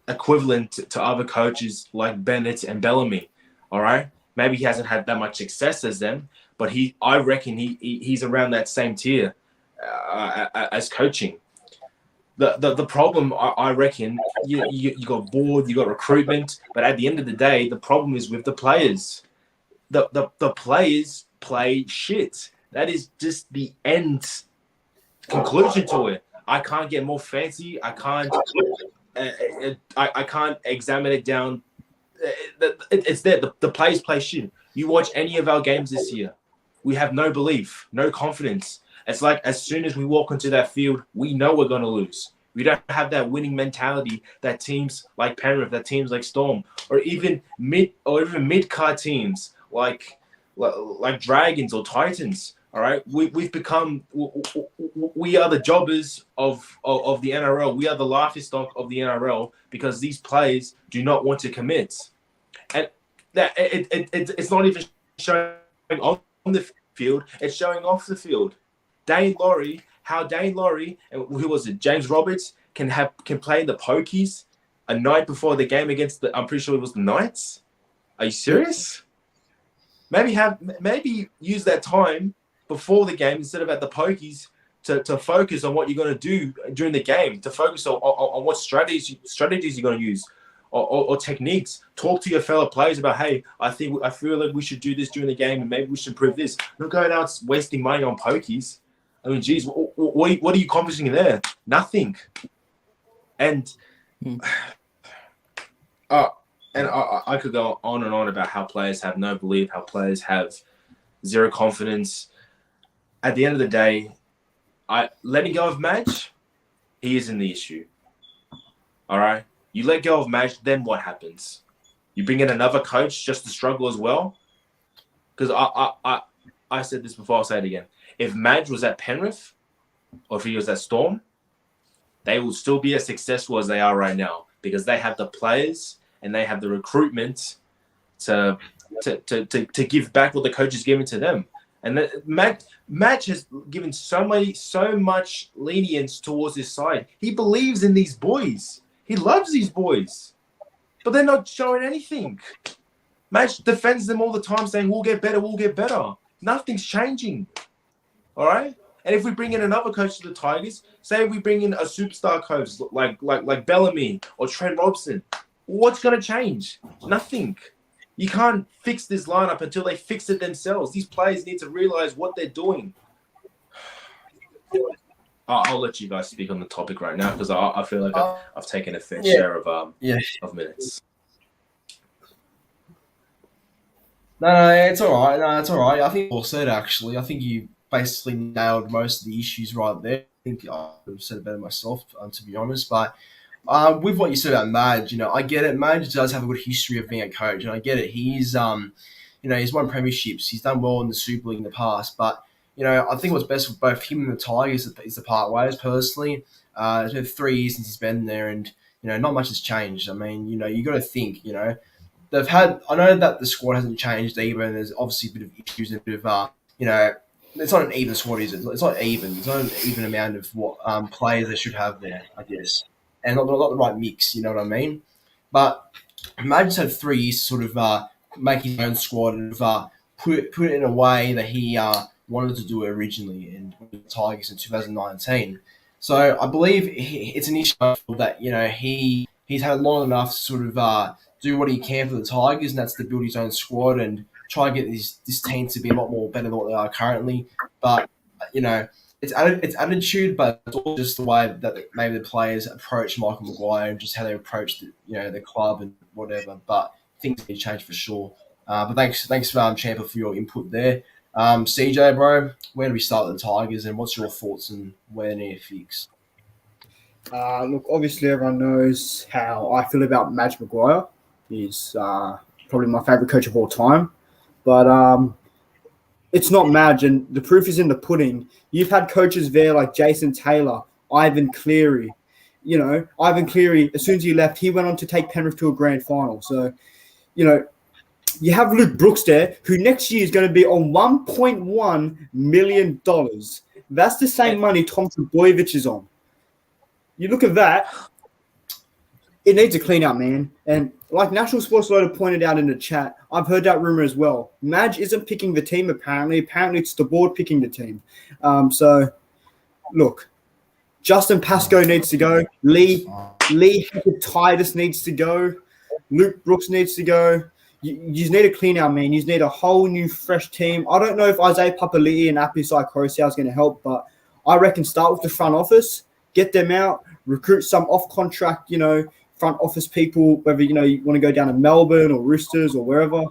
equivalent to other coaches like Bennett and Bellamy. All right, maybe he hasn't had that much success as them, but I reckon he's around that same tier as coaching. The problem, I reckon, you got board, you got recruitment, but at the end of the day, the problem is with the players. The players play shit. That is just the end conclusion to it. I can't get more fancy. I can't examine it down. It's there. The players play shit. You watch any of our games this year, we have no belief, no confidence. It's like as soon as we walk into that field, we know we're going to lose. We don't have that winning mentality that teams like Penrith, that teams like Storm, or even mid-card teams like Dragons or Titans. All right, we are the jobbers of the NRL. We are the laughingstock of the NRL because these players do not want to commit, and that it's not even showing on the field; it's showing off the field. Dane Laurie, and who was it? James Roberts can play the pokies a night before the game against I'm pretty sure it was the Knights. Are you serious? Maybe use that time before the game instead of at the pokies to focus on what you're going to do during the game, to focus on what strategies you're going to use or techniques. Talk to your fellow players about, hey, I feel like we should do this during the game and maybe we should improve this. Not going out wasting money on pokies. I mean, geez, what are you accomplishing there? Nothing. And I could go on and on about how players have no belief, how players have zero confidence. At the end of the day, letting go of Madge, he isn't the issue. All right? You let go of Madge, then what happens? You bring in another coach just to struggle as well? Because I said this before, I'll say it again. If Madge was at Penrith, or if he was at Storm, they will still be as successful as they are right now because they have the players and they have the recruitment to give back what the coach is giving to them. And Madge has given so much lenience towards his side. He believes in these boys. He loves these boys. But they're not showing anything. Madge defends them all the time saying, we'll get better. Nothing's changing. All right? And if we bring in another coach to the Tigers, say we bring in a superstar coach like Bellamy or Trent Robson, what's going to change? Nothing. You can't fix this lineup until they fix it themselves. These players need to realize what they're doing. I'll let you guys speak on the topic right now because I feel like I've taken a fair share of minutes. No, it's all right. No, it's all right. I think you all said, actually. I think you basically nailed most of the issues right there. I think I could have said it better myself, to be honest. But with what you said about Madge, I get it. Madge does have a good history of being a coach, and I get it. He's won premierships. He's done well in the Super League in the past. But, I think what's best for both him and the Tigers is to part ways. Personally, it's been 3 years since he's been there, and not much has changed. I mean, you got to think, they've had. I know that the squad hasn't changed either, and there's obviously a bit of issues and a bit of it's not an even squad, is it? It's not even. It's not an even amount of what players they should have there, I guess, and not the right mix. You know what I mean? But Madge had 3 years to sort of make his own squad and put it in a way that he wanted to do it originally in the Tigers in 2019. So I believe it's an issue that he's had long enough to sort of do what he can for the Tigers, and that's to build his own squad and try and get this team to be a lot more better than what they are currently. But it's attitude, but it's also just the way that maybe the players approach Michael Maguire and just how they approach the club and whatever. But things need to change for sure. But thanks Champa, for your input there. CJ, bro, where do we start with the Tigers, and what's your thoughts on where they need to fix? Look, obviously everyone knows how I feel about Madge Maguire. He's probably my favourite coach of all time. But it's not Madge, and the proof is in the pudding. You've had coaches there like Jason Taylor, Ivan Cleary. Ivan Cleary, as soon as he left, he went on to take Penrith to a grand final. So, you have Luke Brooks there, who next year is going to be on $1.1 million. That's the same money Tom Trbojevic is on. You look at that, it needs a clean out, man. And like National Sports Loader pointed out in the chat, I've heard that rumor as well. Madge isn't picking the team, apparently. Apparently, it's the board picking the team. So, look, Justin Pascoe needs to go. Lee Titus needs to go. Luke Brooks needs to go. You just need a clean out, man. You just need a whole new, fresh team. I don't know if Isaiah Papali'i and Apisai Coruscant is going to help, but I reckon start with the front office, get them out, recruit some off-contract, front office people, whether, you want to go down to Melbourne or Roosters or wherever.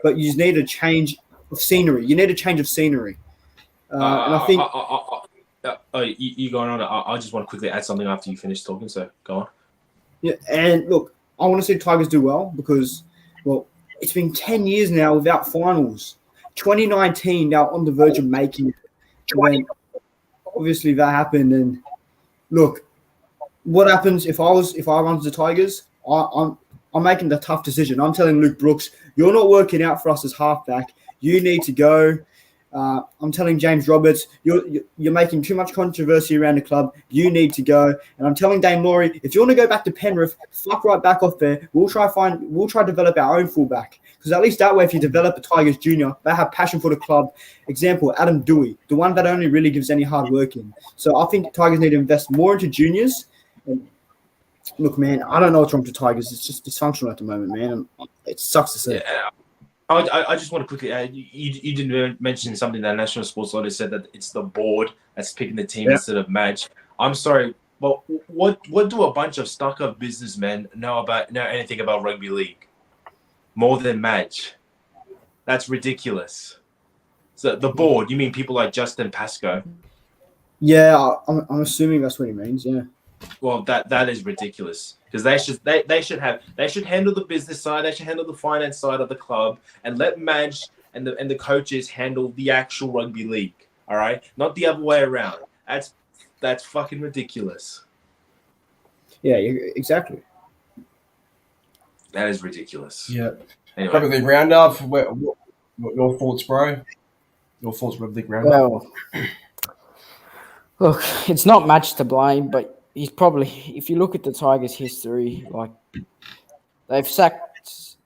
But you just need a change of scenery. You need a change of scenery. And I think... you going on? I just want to quickly add something after you finish talking, so go on. Yeah, and look, I want to see the Tigers do well because, well, it's been 10 years now without finals. 2019, now on the verge of making it. When obviously that happened. And look, what happens if I run the Tigers? I'm making the tough decision. I'm telling Luke Brooks, you're not working out for us as halfback. You need to go. I'm telling James Roberts, you're making too much controversy around the club. You need to go. And I'm telling Dane Laurie, if you want to go back to Penrith, fuck right back off there. We'll try to develop our own fullback. Because at least that way, if you develop a Tigers junior, they have passion for the club. Example, Adam Dewey, the one that only really gives any hard work in. So I think Tigers need to invest more into juniors. And look, man, I don't know what's wrong with the Tigers. It's just dysfunctional at the moment, man. And it sucks to see. Yeah. I just want to quickly add, you didn't mention something that National Sports Loader said, that it's the board that's picking the team instead of Madge. I'm sorry, but what do a bunch of stuck-up businessmen know anything about rugby league? More than Madge. That's ridiculous. So the board, you mean people like Justin Pascoe? Yeah, I'm assuming that's what he means, yeah. Well, that is ridiculous, because they should handle the business side, they should handle the finance side of the club, and let Madge and the coaches handle the actual rugby league. All right, not the other way around. That's fucking ridiculous. Yeah, exactly. That is ridiculous. Yeah. Anyway. Rugby League Round Up. What your thoughts, bro? Your thoughts, Rugby League Round Up? Well, look, it's not Madge to blame, but he's probably, if you look at the Tigers' history, like they've sacked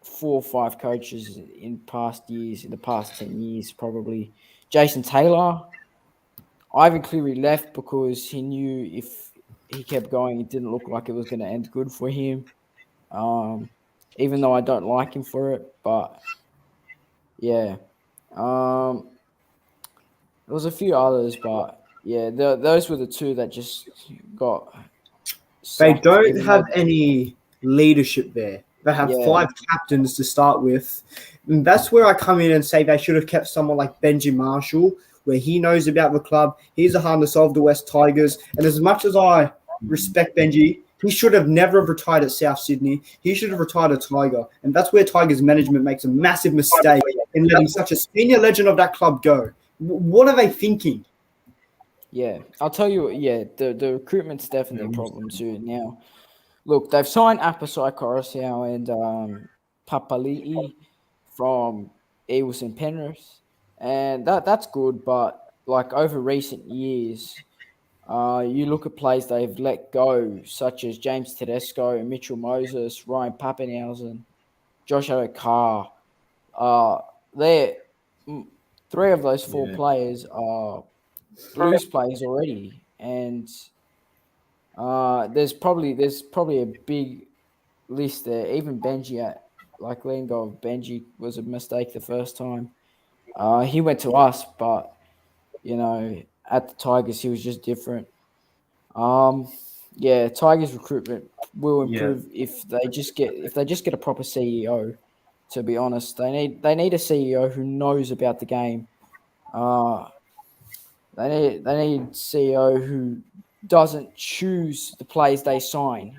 4 or 5 coaches in the past 10 years, probably. Jason Taylor, Ivan Cleary left because he knew if he kept going, it didn't look like it was going to end good for him. Even though I don't like him for it, but yeah. There was a few others, but yeah, those were the 2 that just got. They don't have any leadership there. They have 5 captains to start with. And that's where I come in and say they should have kept someone like Benji Marshall, where he knows about the club. He's the harness of the West Tigers. And as much as I respect Benji, he should have never have retired at South Sydney. He should have retired a Tiger. And that's where Tigers management makes a massive mistake in letting such a senior legend of that club go. What are they thinking? Yeah, I'll tell you. Yeah, the recruitment's definitely a problem too. Now, look, they've signed Apasai Coruscant and Papali'i from Eagles and Penrith, and that's good. But like over recent years, you look at players they've let go, such as James Tedesco, Mitchell Moses, Ryan Pappenhausen, Josh Adokar. Uh, they're three of those four Yeah. players are Blues players already, and there's probably a big list there. Even Benji, like letting go of Benji was a mistake the first time. He went to us, but at the Tigers he was just different. Yeah, Tigers recruitment will Yeah. improve if they just get a proper CEO. To be honest, they need a CEO who knows about the game. Uh, they need CEO who doesn't choose the players they sign.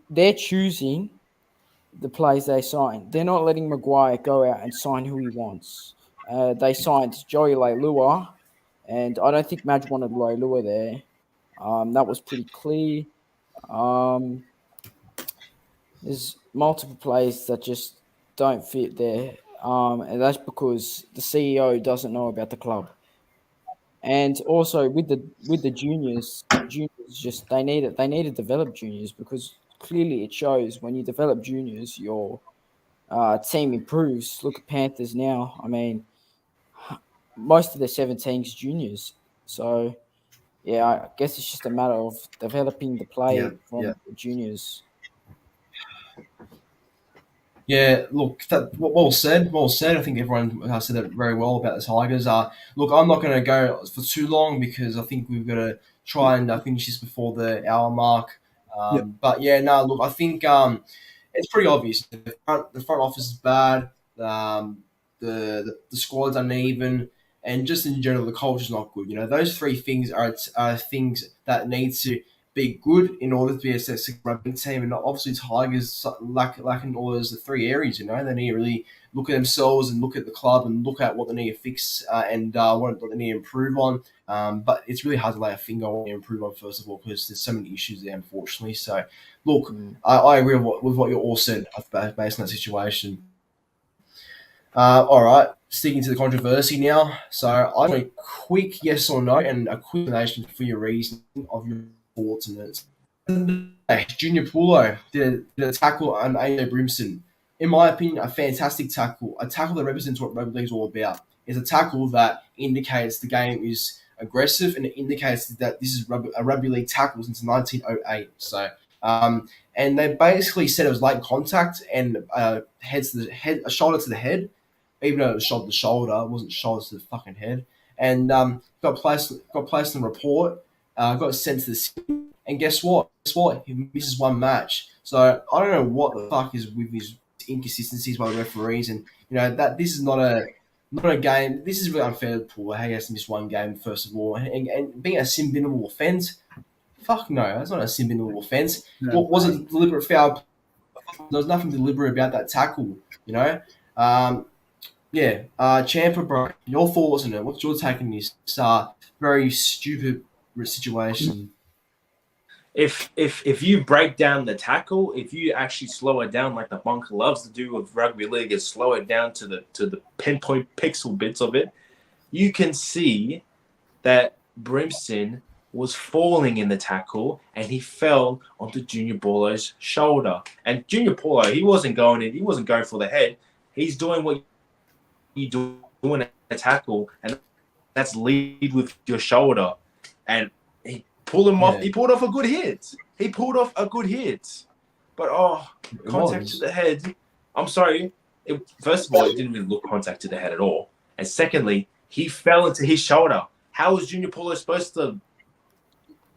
They're choosing the players they sign. They're not letting Maguire go out and sign who he wants. They signed Joey Leilua, and I don't think Madge wanted Leilua there. That was pretty clear. Um, there's multiple players that just don't fit there, and that's because the CEO doesn't know about the club. And also with the juniors just they need to develop juniors because clearly it shows when you develop juniors, your team improves. Look at Panthers now. I mean, most of their 17s juniors. So yeah, I guess it's just a matter of developing the Yeah, play yeah. from the juniors. Yeah, look, well said, well said. I think everyone has said it very well about the Tigers. Look, I'm not going to go for too long because I think we've got to try and finish this before the hour mark. Yep. But yeah, no, look, I think it's pretty obvious. The front office is bad. The squad's uneven, and just in general, the culture's not good. Those three things are things that need to be good in order to be a successful rugby team. And obviously, Tigers lacking all those three areas. They need to really look at themselves and look at the club and look at what they need to fix and what they need to improve on. But it's really hard to lay a finger on what they improve on first of all because there's so many issues there, unfortunately. So, look, I agree with what you all said based on that situation. All right, sticking to the controversy now. So I want a quick yes or no and a quick explanation for your reason of your thoughts on it. Junior Paulo did a tackle on AJ Brimson. In my opinion, a fantastic tackle. A tackle that represents what rugby league is all about. It's a tackle that indicates the game is aggressive and it indicates that this is a rugby league tackle since 1908. So, and they basically said it was late contact and a shoulder to the head, even though it was shoulder to shoulder, it wasn't shoulder to the fucking head. And got placed in the report, got sent to the city. And guess what? He misses one match. So I don't know what the fuck is with his inconsistencies by the referees, and that this is not a game. This is really unfair to Paul. How he has to miss one game first of all, and being a sin binnable offence. Fuck no, that's not a sin binnable offence. No. Was it a deliberate foul? There was nothing deliberate about that tackle. Yeah. Champa, bro, your thoughts on it? What's your take on this very stupid situation? If you break down the tackle, if you actually slow it down like the bunker loves to do with rugby league, is slow it down to the pinpoint pixel bits of it, you can see that Brimson was falling in the tackle and he fell onto Junior Paulo's shoulder. And Junior Paulo, he wasn't going for the head. He's doing what you do in a tackle, and that's lead with your shoulder. And he pulled him off. He pulled off a good hit. But contact to the head. I'm sorry. First of all, it didn't really look contact to the head at all. And secondly, he fell into his shoulder. How is Junior Paulo supposed to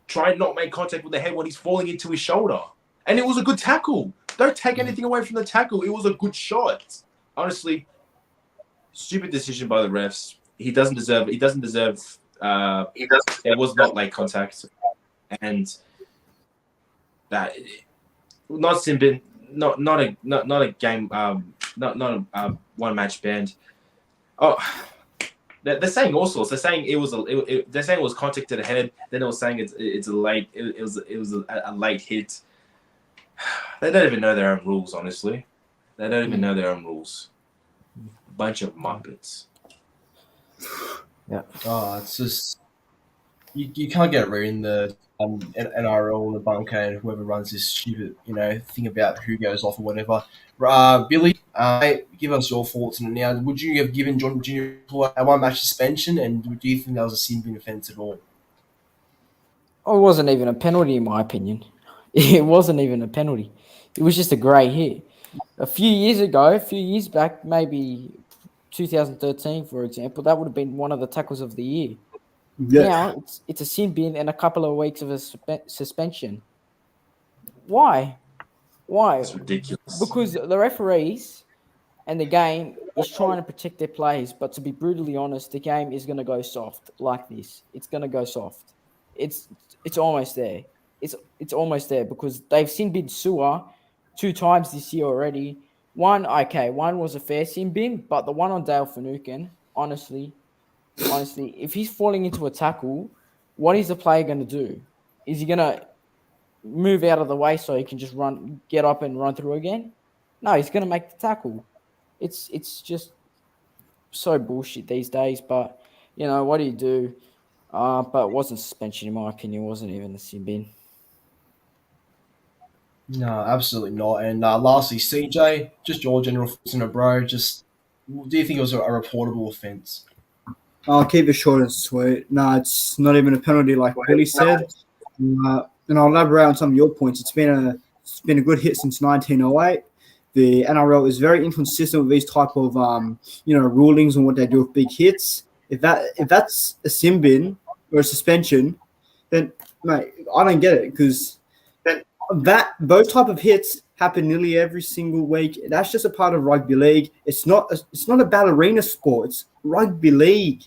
try and not make contact with the head when he's falling into his shoulder? And it was a good tackle. Don't take anything away from the tackle. It was a good shot. Honestly, stupid decision by the refs. He doesn't deserve. It was not late contact, and that not sin, not a game. Not a one match banned. Oh, They're saying all sorts. They're saying they're saying it was contact to the head. Then they were saying it's a late. It was a late hit. They don't even know their own rules. Honestly, they don't even know their own rules. Bunch of muppets. Yeah. Oh, it's just you can't get it right in the NRL and the bunker and whoever runs this stupid thing about who goes off or whatever. Billy, mate, give us your thoughts on it now. Would you have given John Junior a one match suspension, and do you think that was a sin bin offence at all? Oh, it wasn't even a penalty, in my opinion. It wasn't even a penalty. It was just a great hit. A few years back, maybe 2013, for example, that would have been one of the tackles of the year. Yeah. Now it's a sin bin and a couple of weeks of a suspension. Why? It's ridiculous. Because the referees and the game is trying to protect their players, but to be brutally honest, the game is going to go soft like this. It's going to go soft. It's almost there. It's almost there because they've sin bin Sewer 2 times this year already. One was a fair sin bin, but the one on Dale Finucane, honestly, if he's falling into a tackle, what is the player going to do? Is he going to move out of the way so he can just get up and run through again? No, he's going to make the tackle. It's just so bullshit these days. But what do you do? But it wasn't suspension in my opinion. It wasn't even a sin bin. No, absolutely not. And lastly, CJ, just your general thoughts on it, bro. Just do you think it was a reportable offence? I'll keep it short and sweet. No, it's not even a penalty, like Billy said. And I'll elaborate on some of your points. It's been a good hit since 1908. The NRL is very inconsistent with these type of rulings on what they do with big hits. If that's a sin bin or a suspension, then mate, I don't get it because those type of hits happen nearly every single week. That's just a part of rugby league. It's not a ballerina sport. It's rugby league.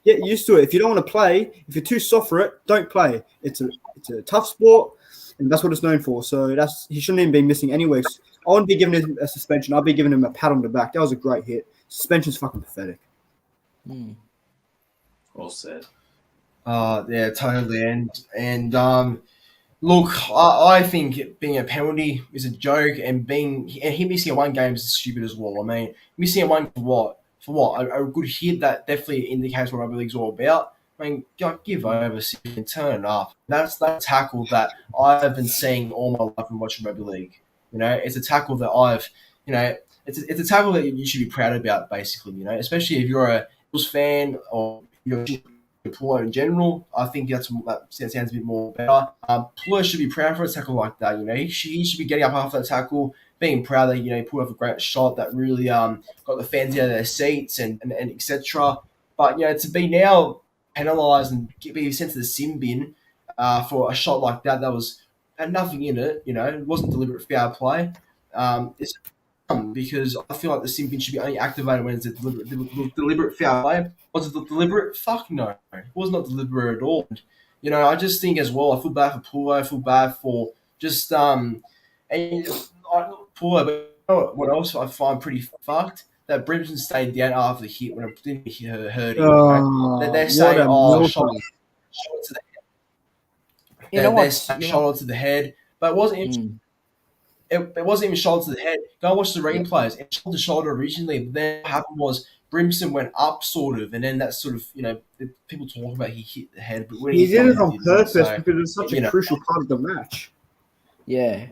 Get used to it. If you don't want to play, if you're too soft for it, don't play. It's a tough sport, and that's what it's known for. So he shouldn't even be missing anyway. I wouldn't be giving him a suspension. I'd be giving him a pat on the back. That was a great hit. Suspension's fucking pathetic. Well said. Yeah, totally. And look, I think being a penalty is a joke, and he missing a one game is stupid as well. I mean, missing a one for what? For what? A good hit that definitely indicates what rugby league's all about. I mean, give over and turn it up. That's that tackle that I've been seeing all my life when watching rugby league. It's a tackle that it's a tackle that you should be proud about, basically. Especially if you're a Eagles fan or you're a Pullo in general. I think that sounds a bit more better. Pullo should be proud for a tackle like that. He should be getting up after that tackle, being proud that he pulled off a great shot that really got the fans out of their seats and etc. But to be now penalised and be sent to the sin bin for a shot like that had nothing in it. It wasn't deliberate foul play. It's because I feel like the sin bin should be only activated when it's a deliberate foul play. Was it deliberate? Fuck no. It was not deliberate at all. I just think as well, I feel bad for Pullo, I feel bad for just Pullo, but what else I find pretty fucked? That Brimson stayed down after the hit when it didn't hurt him. They're saying, shot to the head. Shot to the head. But it wasn't even it wasn't even shoulder to the head. Go and watch the replays. It shoulder to shoulder originally, but then what happened was Brimson went up sort of, and then that sort of, people talk about he hit the head, but when he did it on purpose because it's such a crucial part of the match. Yeah.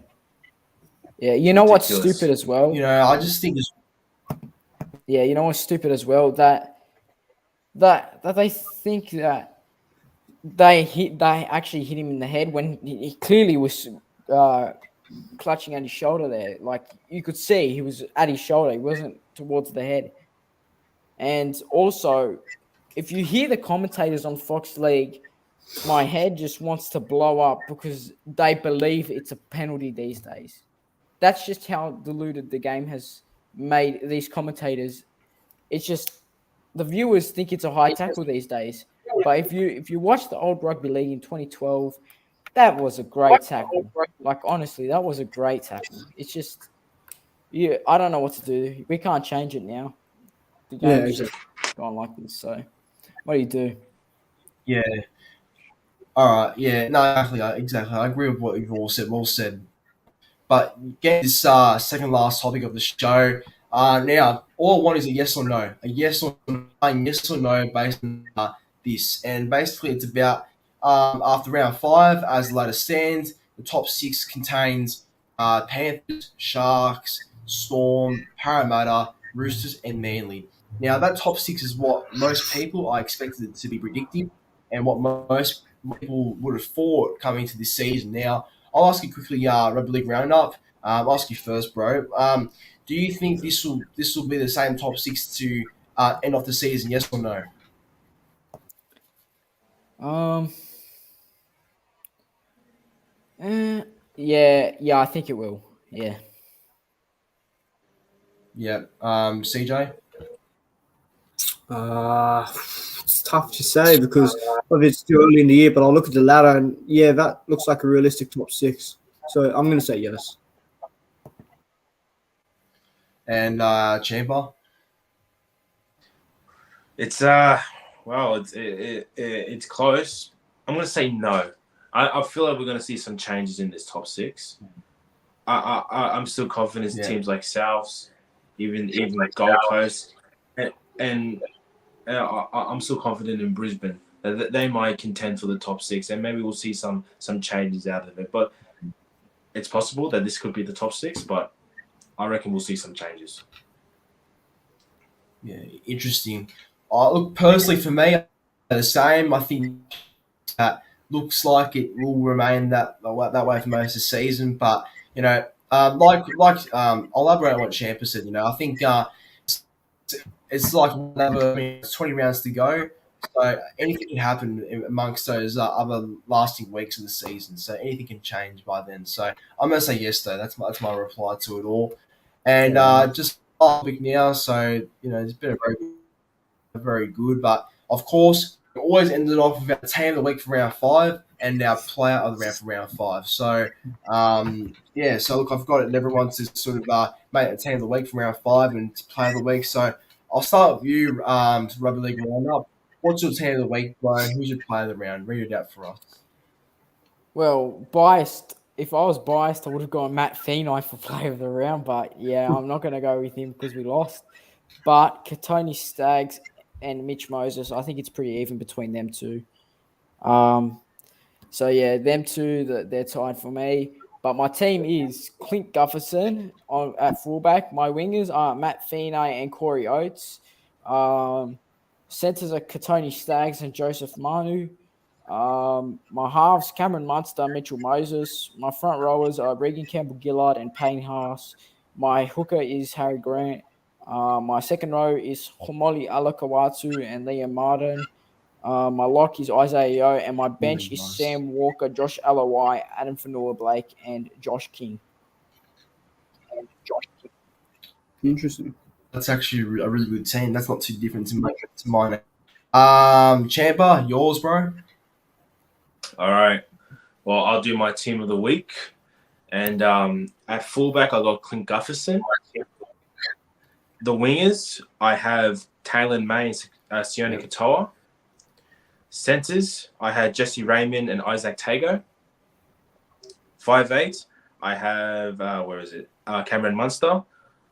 Yeah, you know what's stupid as well? I just think it's... Yeah, you know what's stupid as well? That they think that they actually hit him in the head when he clearly was clutching at his shoulder there. Like, you could see he was at his shoulder. He wasn't towards the head. And also, if you hear the commentators on Fox League, my head just wants to blow up because they believe it's a penalty these days. That's just how diluted the game has made these commentators. It's just the viewers think it's a high tackle these days. But if you watch the old rugby league in 2012, that was a great tackle. Like, honestly, that was a great tackle. It's just, I don't know what to do. We can't change it now. The game gone like this. So, what do you do? Yeah. All right. Yeah. No. Exactly. I agree with what you've all said. Well said. But get this second last topic of the show. Now, all I want is a yes or no. A yes or no, based on this. And basically, it's about after round 5, as the ladder stands, the top 6 contains Panthers, Sharks, Storm, Parramatta, Roosters, and Manly. Now, that top 6 is what most people are expected to be predictive and what most people would have thought coming into this season. Now, I'll ask you quickly, Rugby League Round Up. I'll ask you first, bro. Do you think this will be the same top 6 to end off the season? Yes or no? Yeah, I think it will. Yeah. Yeah. CJ. It's tough to say because it's too early in the year, but I'll look at the ladder and yeah, that looks like a realistic top 6. So I'm going to say yes. And Champa. It's it's close. I'm gonna say no. I feel like we're gonna see some changes in this top 6. I'm still confident in teams like Souths, even like Gold Coast, and I'm still confident in Brisbane that they might contend for the top 6, and maybe we'll see some changes out of it. But it's possible that this could be the top 6, but I reckon we'll see some changes. Yeah, interesting. Look, personally for me, the same. I think that looks like it will remain that way for most of the season. But I'll elaborate on what Champa said. I think it's like it's 20 rounds to go, so anything can happen amongst those other lasting weeks of the season. So anything can change by then. So I'm gonna say yes, though. That's my reply to it all. And just topic now. So it's been very good, but of course, it always ended off with our team of the week for round 5 and our player of the round for round 5. So, so look, I've got it, and everyone to sort of make a team of the week for round 5 and player of the week. So, I'll start with you, Rugby League Round Up. What's your team of the week, Brian? Who's your player of the round? Read it out for us. Well, biased. If I was biased, I would have gone Matt Feeney for player of the round. But yeah, I'm not going to go with him because we lost. But Katoni Staggs and Mitch Moses, I think it's pretty even between them two. So yeah, them two, they're tied for me. But my team is Clint Gufferson at fullback. My wingers are Matt Feeney and Corey Oates. Centres are Katoni Staggs and Joseph Manu. My halves, Cameron Munster, Mitchell Moses. My front rowers are Regan Campbell-Gillard and Payne Haas. My hooker is Harry Grant. My second row is Homoli Alakawatu and Liam Martin. My lock is Isaiah Yeo, and my bench is nice. Sam Walker, Josh Alawai, Adam Fanua-Blake, and Josh King. Interesting. That's actually a really good team. That's not too different to mine. Champa, yours, bro. All right. Well, I'll do my team of the week, and at fullback I got Clint Gufferson. The wingers, I have Taylor May and Sione Katoa. Centres, I had Jesse Raymond and Isaac Tago. 5'8", I have, Cameron Munster.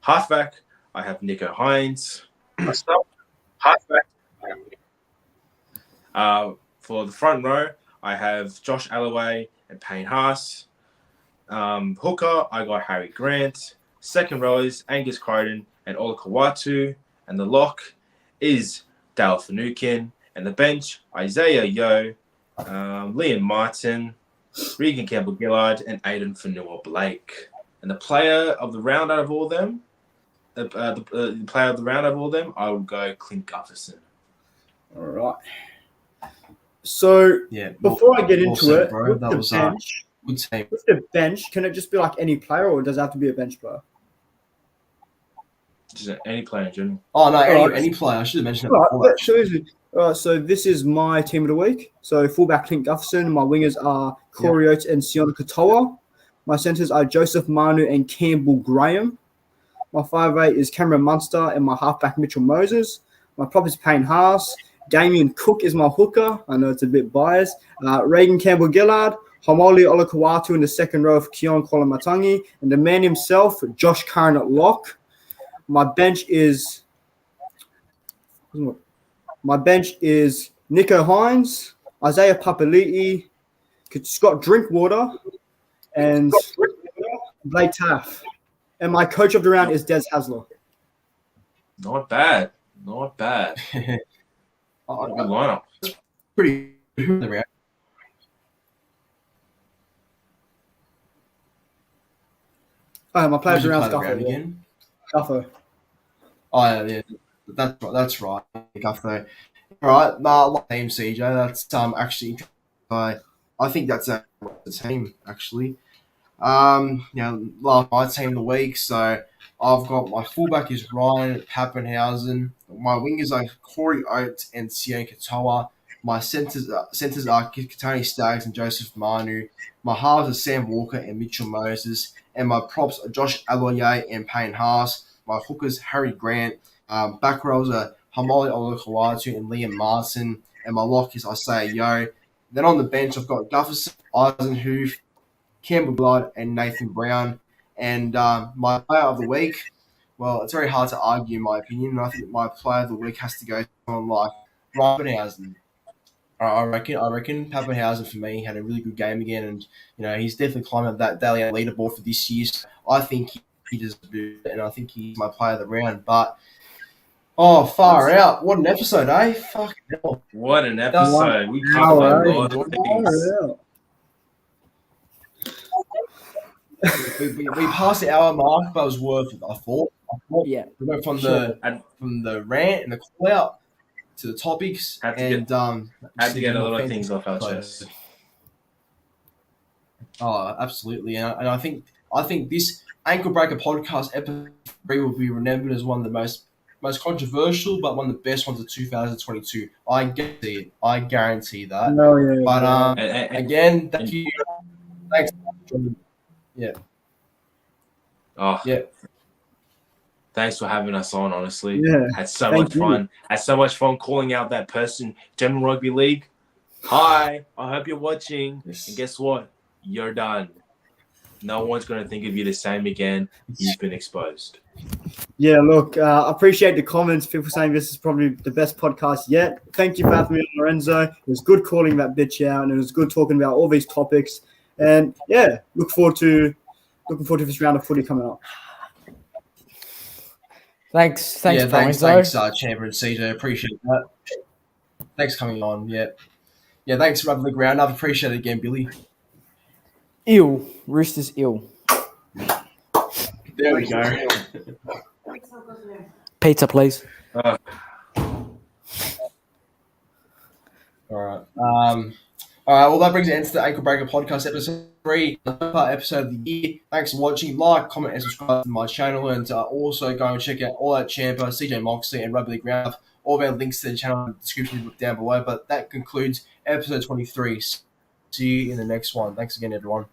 Halfback, I have Nico Hines. Halfback. For the front row, I have Josh Alloway and Payne Haas. Hooker, I got Harry Grant. Second row is Angus Crichton and Ola Kawatu. And the lock is Dale Finucane. And the bench, Isaiah Yeo, Liam Martin, Regan Campbell-Gillard, and Aidan Fanua-Blake. And the player of the round out of all them, I will go Clint Gufferson. All right. So before I get into it, bro. That was bench, good team. with the bench, can it just be like any player, or does it have to be a bench player? Just any player in general. Oh no, any player. I should have mentioned that before. So easy. All right, so this is my team of the week. So fullback Clint Gufferson. My wingers are Corey Oates and Sione Katoa. My centres are Joseph Manu and Campbell Graham. My 5'8" is Cameron Munster, and my halfback Mitchell Moses. My prop is Payne Haas. Damien Cook is my hooker. I know it's a bit biased. Reagan Campbell-Gillard. Hamoli Olakawatu in the second row of Keon Kolamatangi. And the man himself, Josh Curran at lock. My bench is Nico Hines, Isaiah Papali'i, Scott Drinkwater, and Blake Taff. And my coach of the round is Des Hasler. Not bad. Not bad. Good lineup. Pretty good. My players around Gutho. again. Gutho. Oh yeah, that's right. Gutho. All right, like team CJ. That's actually I think that's a team actually. Last my team of the week. So I've got my fullback is Ryan Pappenhausen. My wingers are Corey Oates and Sion Katoa. My centers are Katani Staggs and Joseph Manu. My halves are Sam Walker and Mitchell Moses. And my props are Josh Aloye and Payne Haas. My hookers, Harry Grant. Back rows are Hamoli Olakawatu and Liam Martin. And my lock is Isaiah Yo. Then on the bench, I've got Gufferson, Eisenhoof, Campbell Blood, and Nathan Brown. And my player of the week, well, it's very hard to argue my opinion. I think my player of the week has to go to someone like Pappenhausen. I reckon Pappenhausen for me had a really good game again, and he's definitely climbing up that daily leaderboard for this year. So I think he deserves it, and I think he's my player of the round. But far out! What an episode, eh? Fuck hell! What an episode! We covered a lot of things. We passed the hour mark, but it was worth it. I thought. Yeah. We went from the rant and the call out to the topics, Had to get a lot of things off our chest. Oh, absolutely, and I think this Ankle Breaker podcast episode 3 will be remembered as one of the most controversial, but one of the best ones of 2022. I guarantee that. No, yeah. But again, thank you. Thanks. Yeah. Oh, yeah. Thanks for having us on, honestly. Yeah. Had so much fun. Had so much fun calling out that person, General Rugby League. Hi, I hope you're watching. Yes. And guess what? You're done. No one's going to think of you the same again. You've been exposed. Yeah, look, I appreciate the comments. People saying this is probably the best podcast yet. Thank you for having me on, Lorenzo. It was good calling that bitch out, and it was good talking about all these topics. And yeah, looking forward to this round of footy coming up. Thanks, Champa and CJ. Appreciate that. Thanks for coming on. Yeah, thanks, Rugby League Round Up. Appreciate it again, Billy. Ill. Roosters ill. There we go. Pizza, please. All right. Well, that brings it into the Ankle Breaker podcast episode 3, the part episode of the year. Thanks for watching. Like, comment, and subscribe to my channel. And also go and check out all that Champa, CJ Moxley, and Rugby League Round Up. All of our links to the channel in the description down below. But that concludes episode 23. See you in the next one. Thanks again, everyone.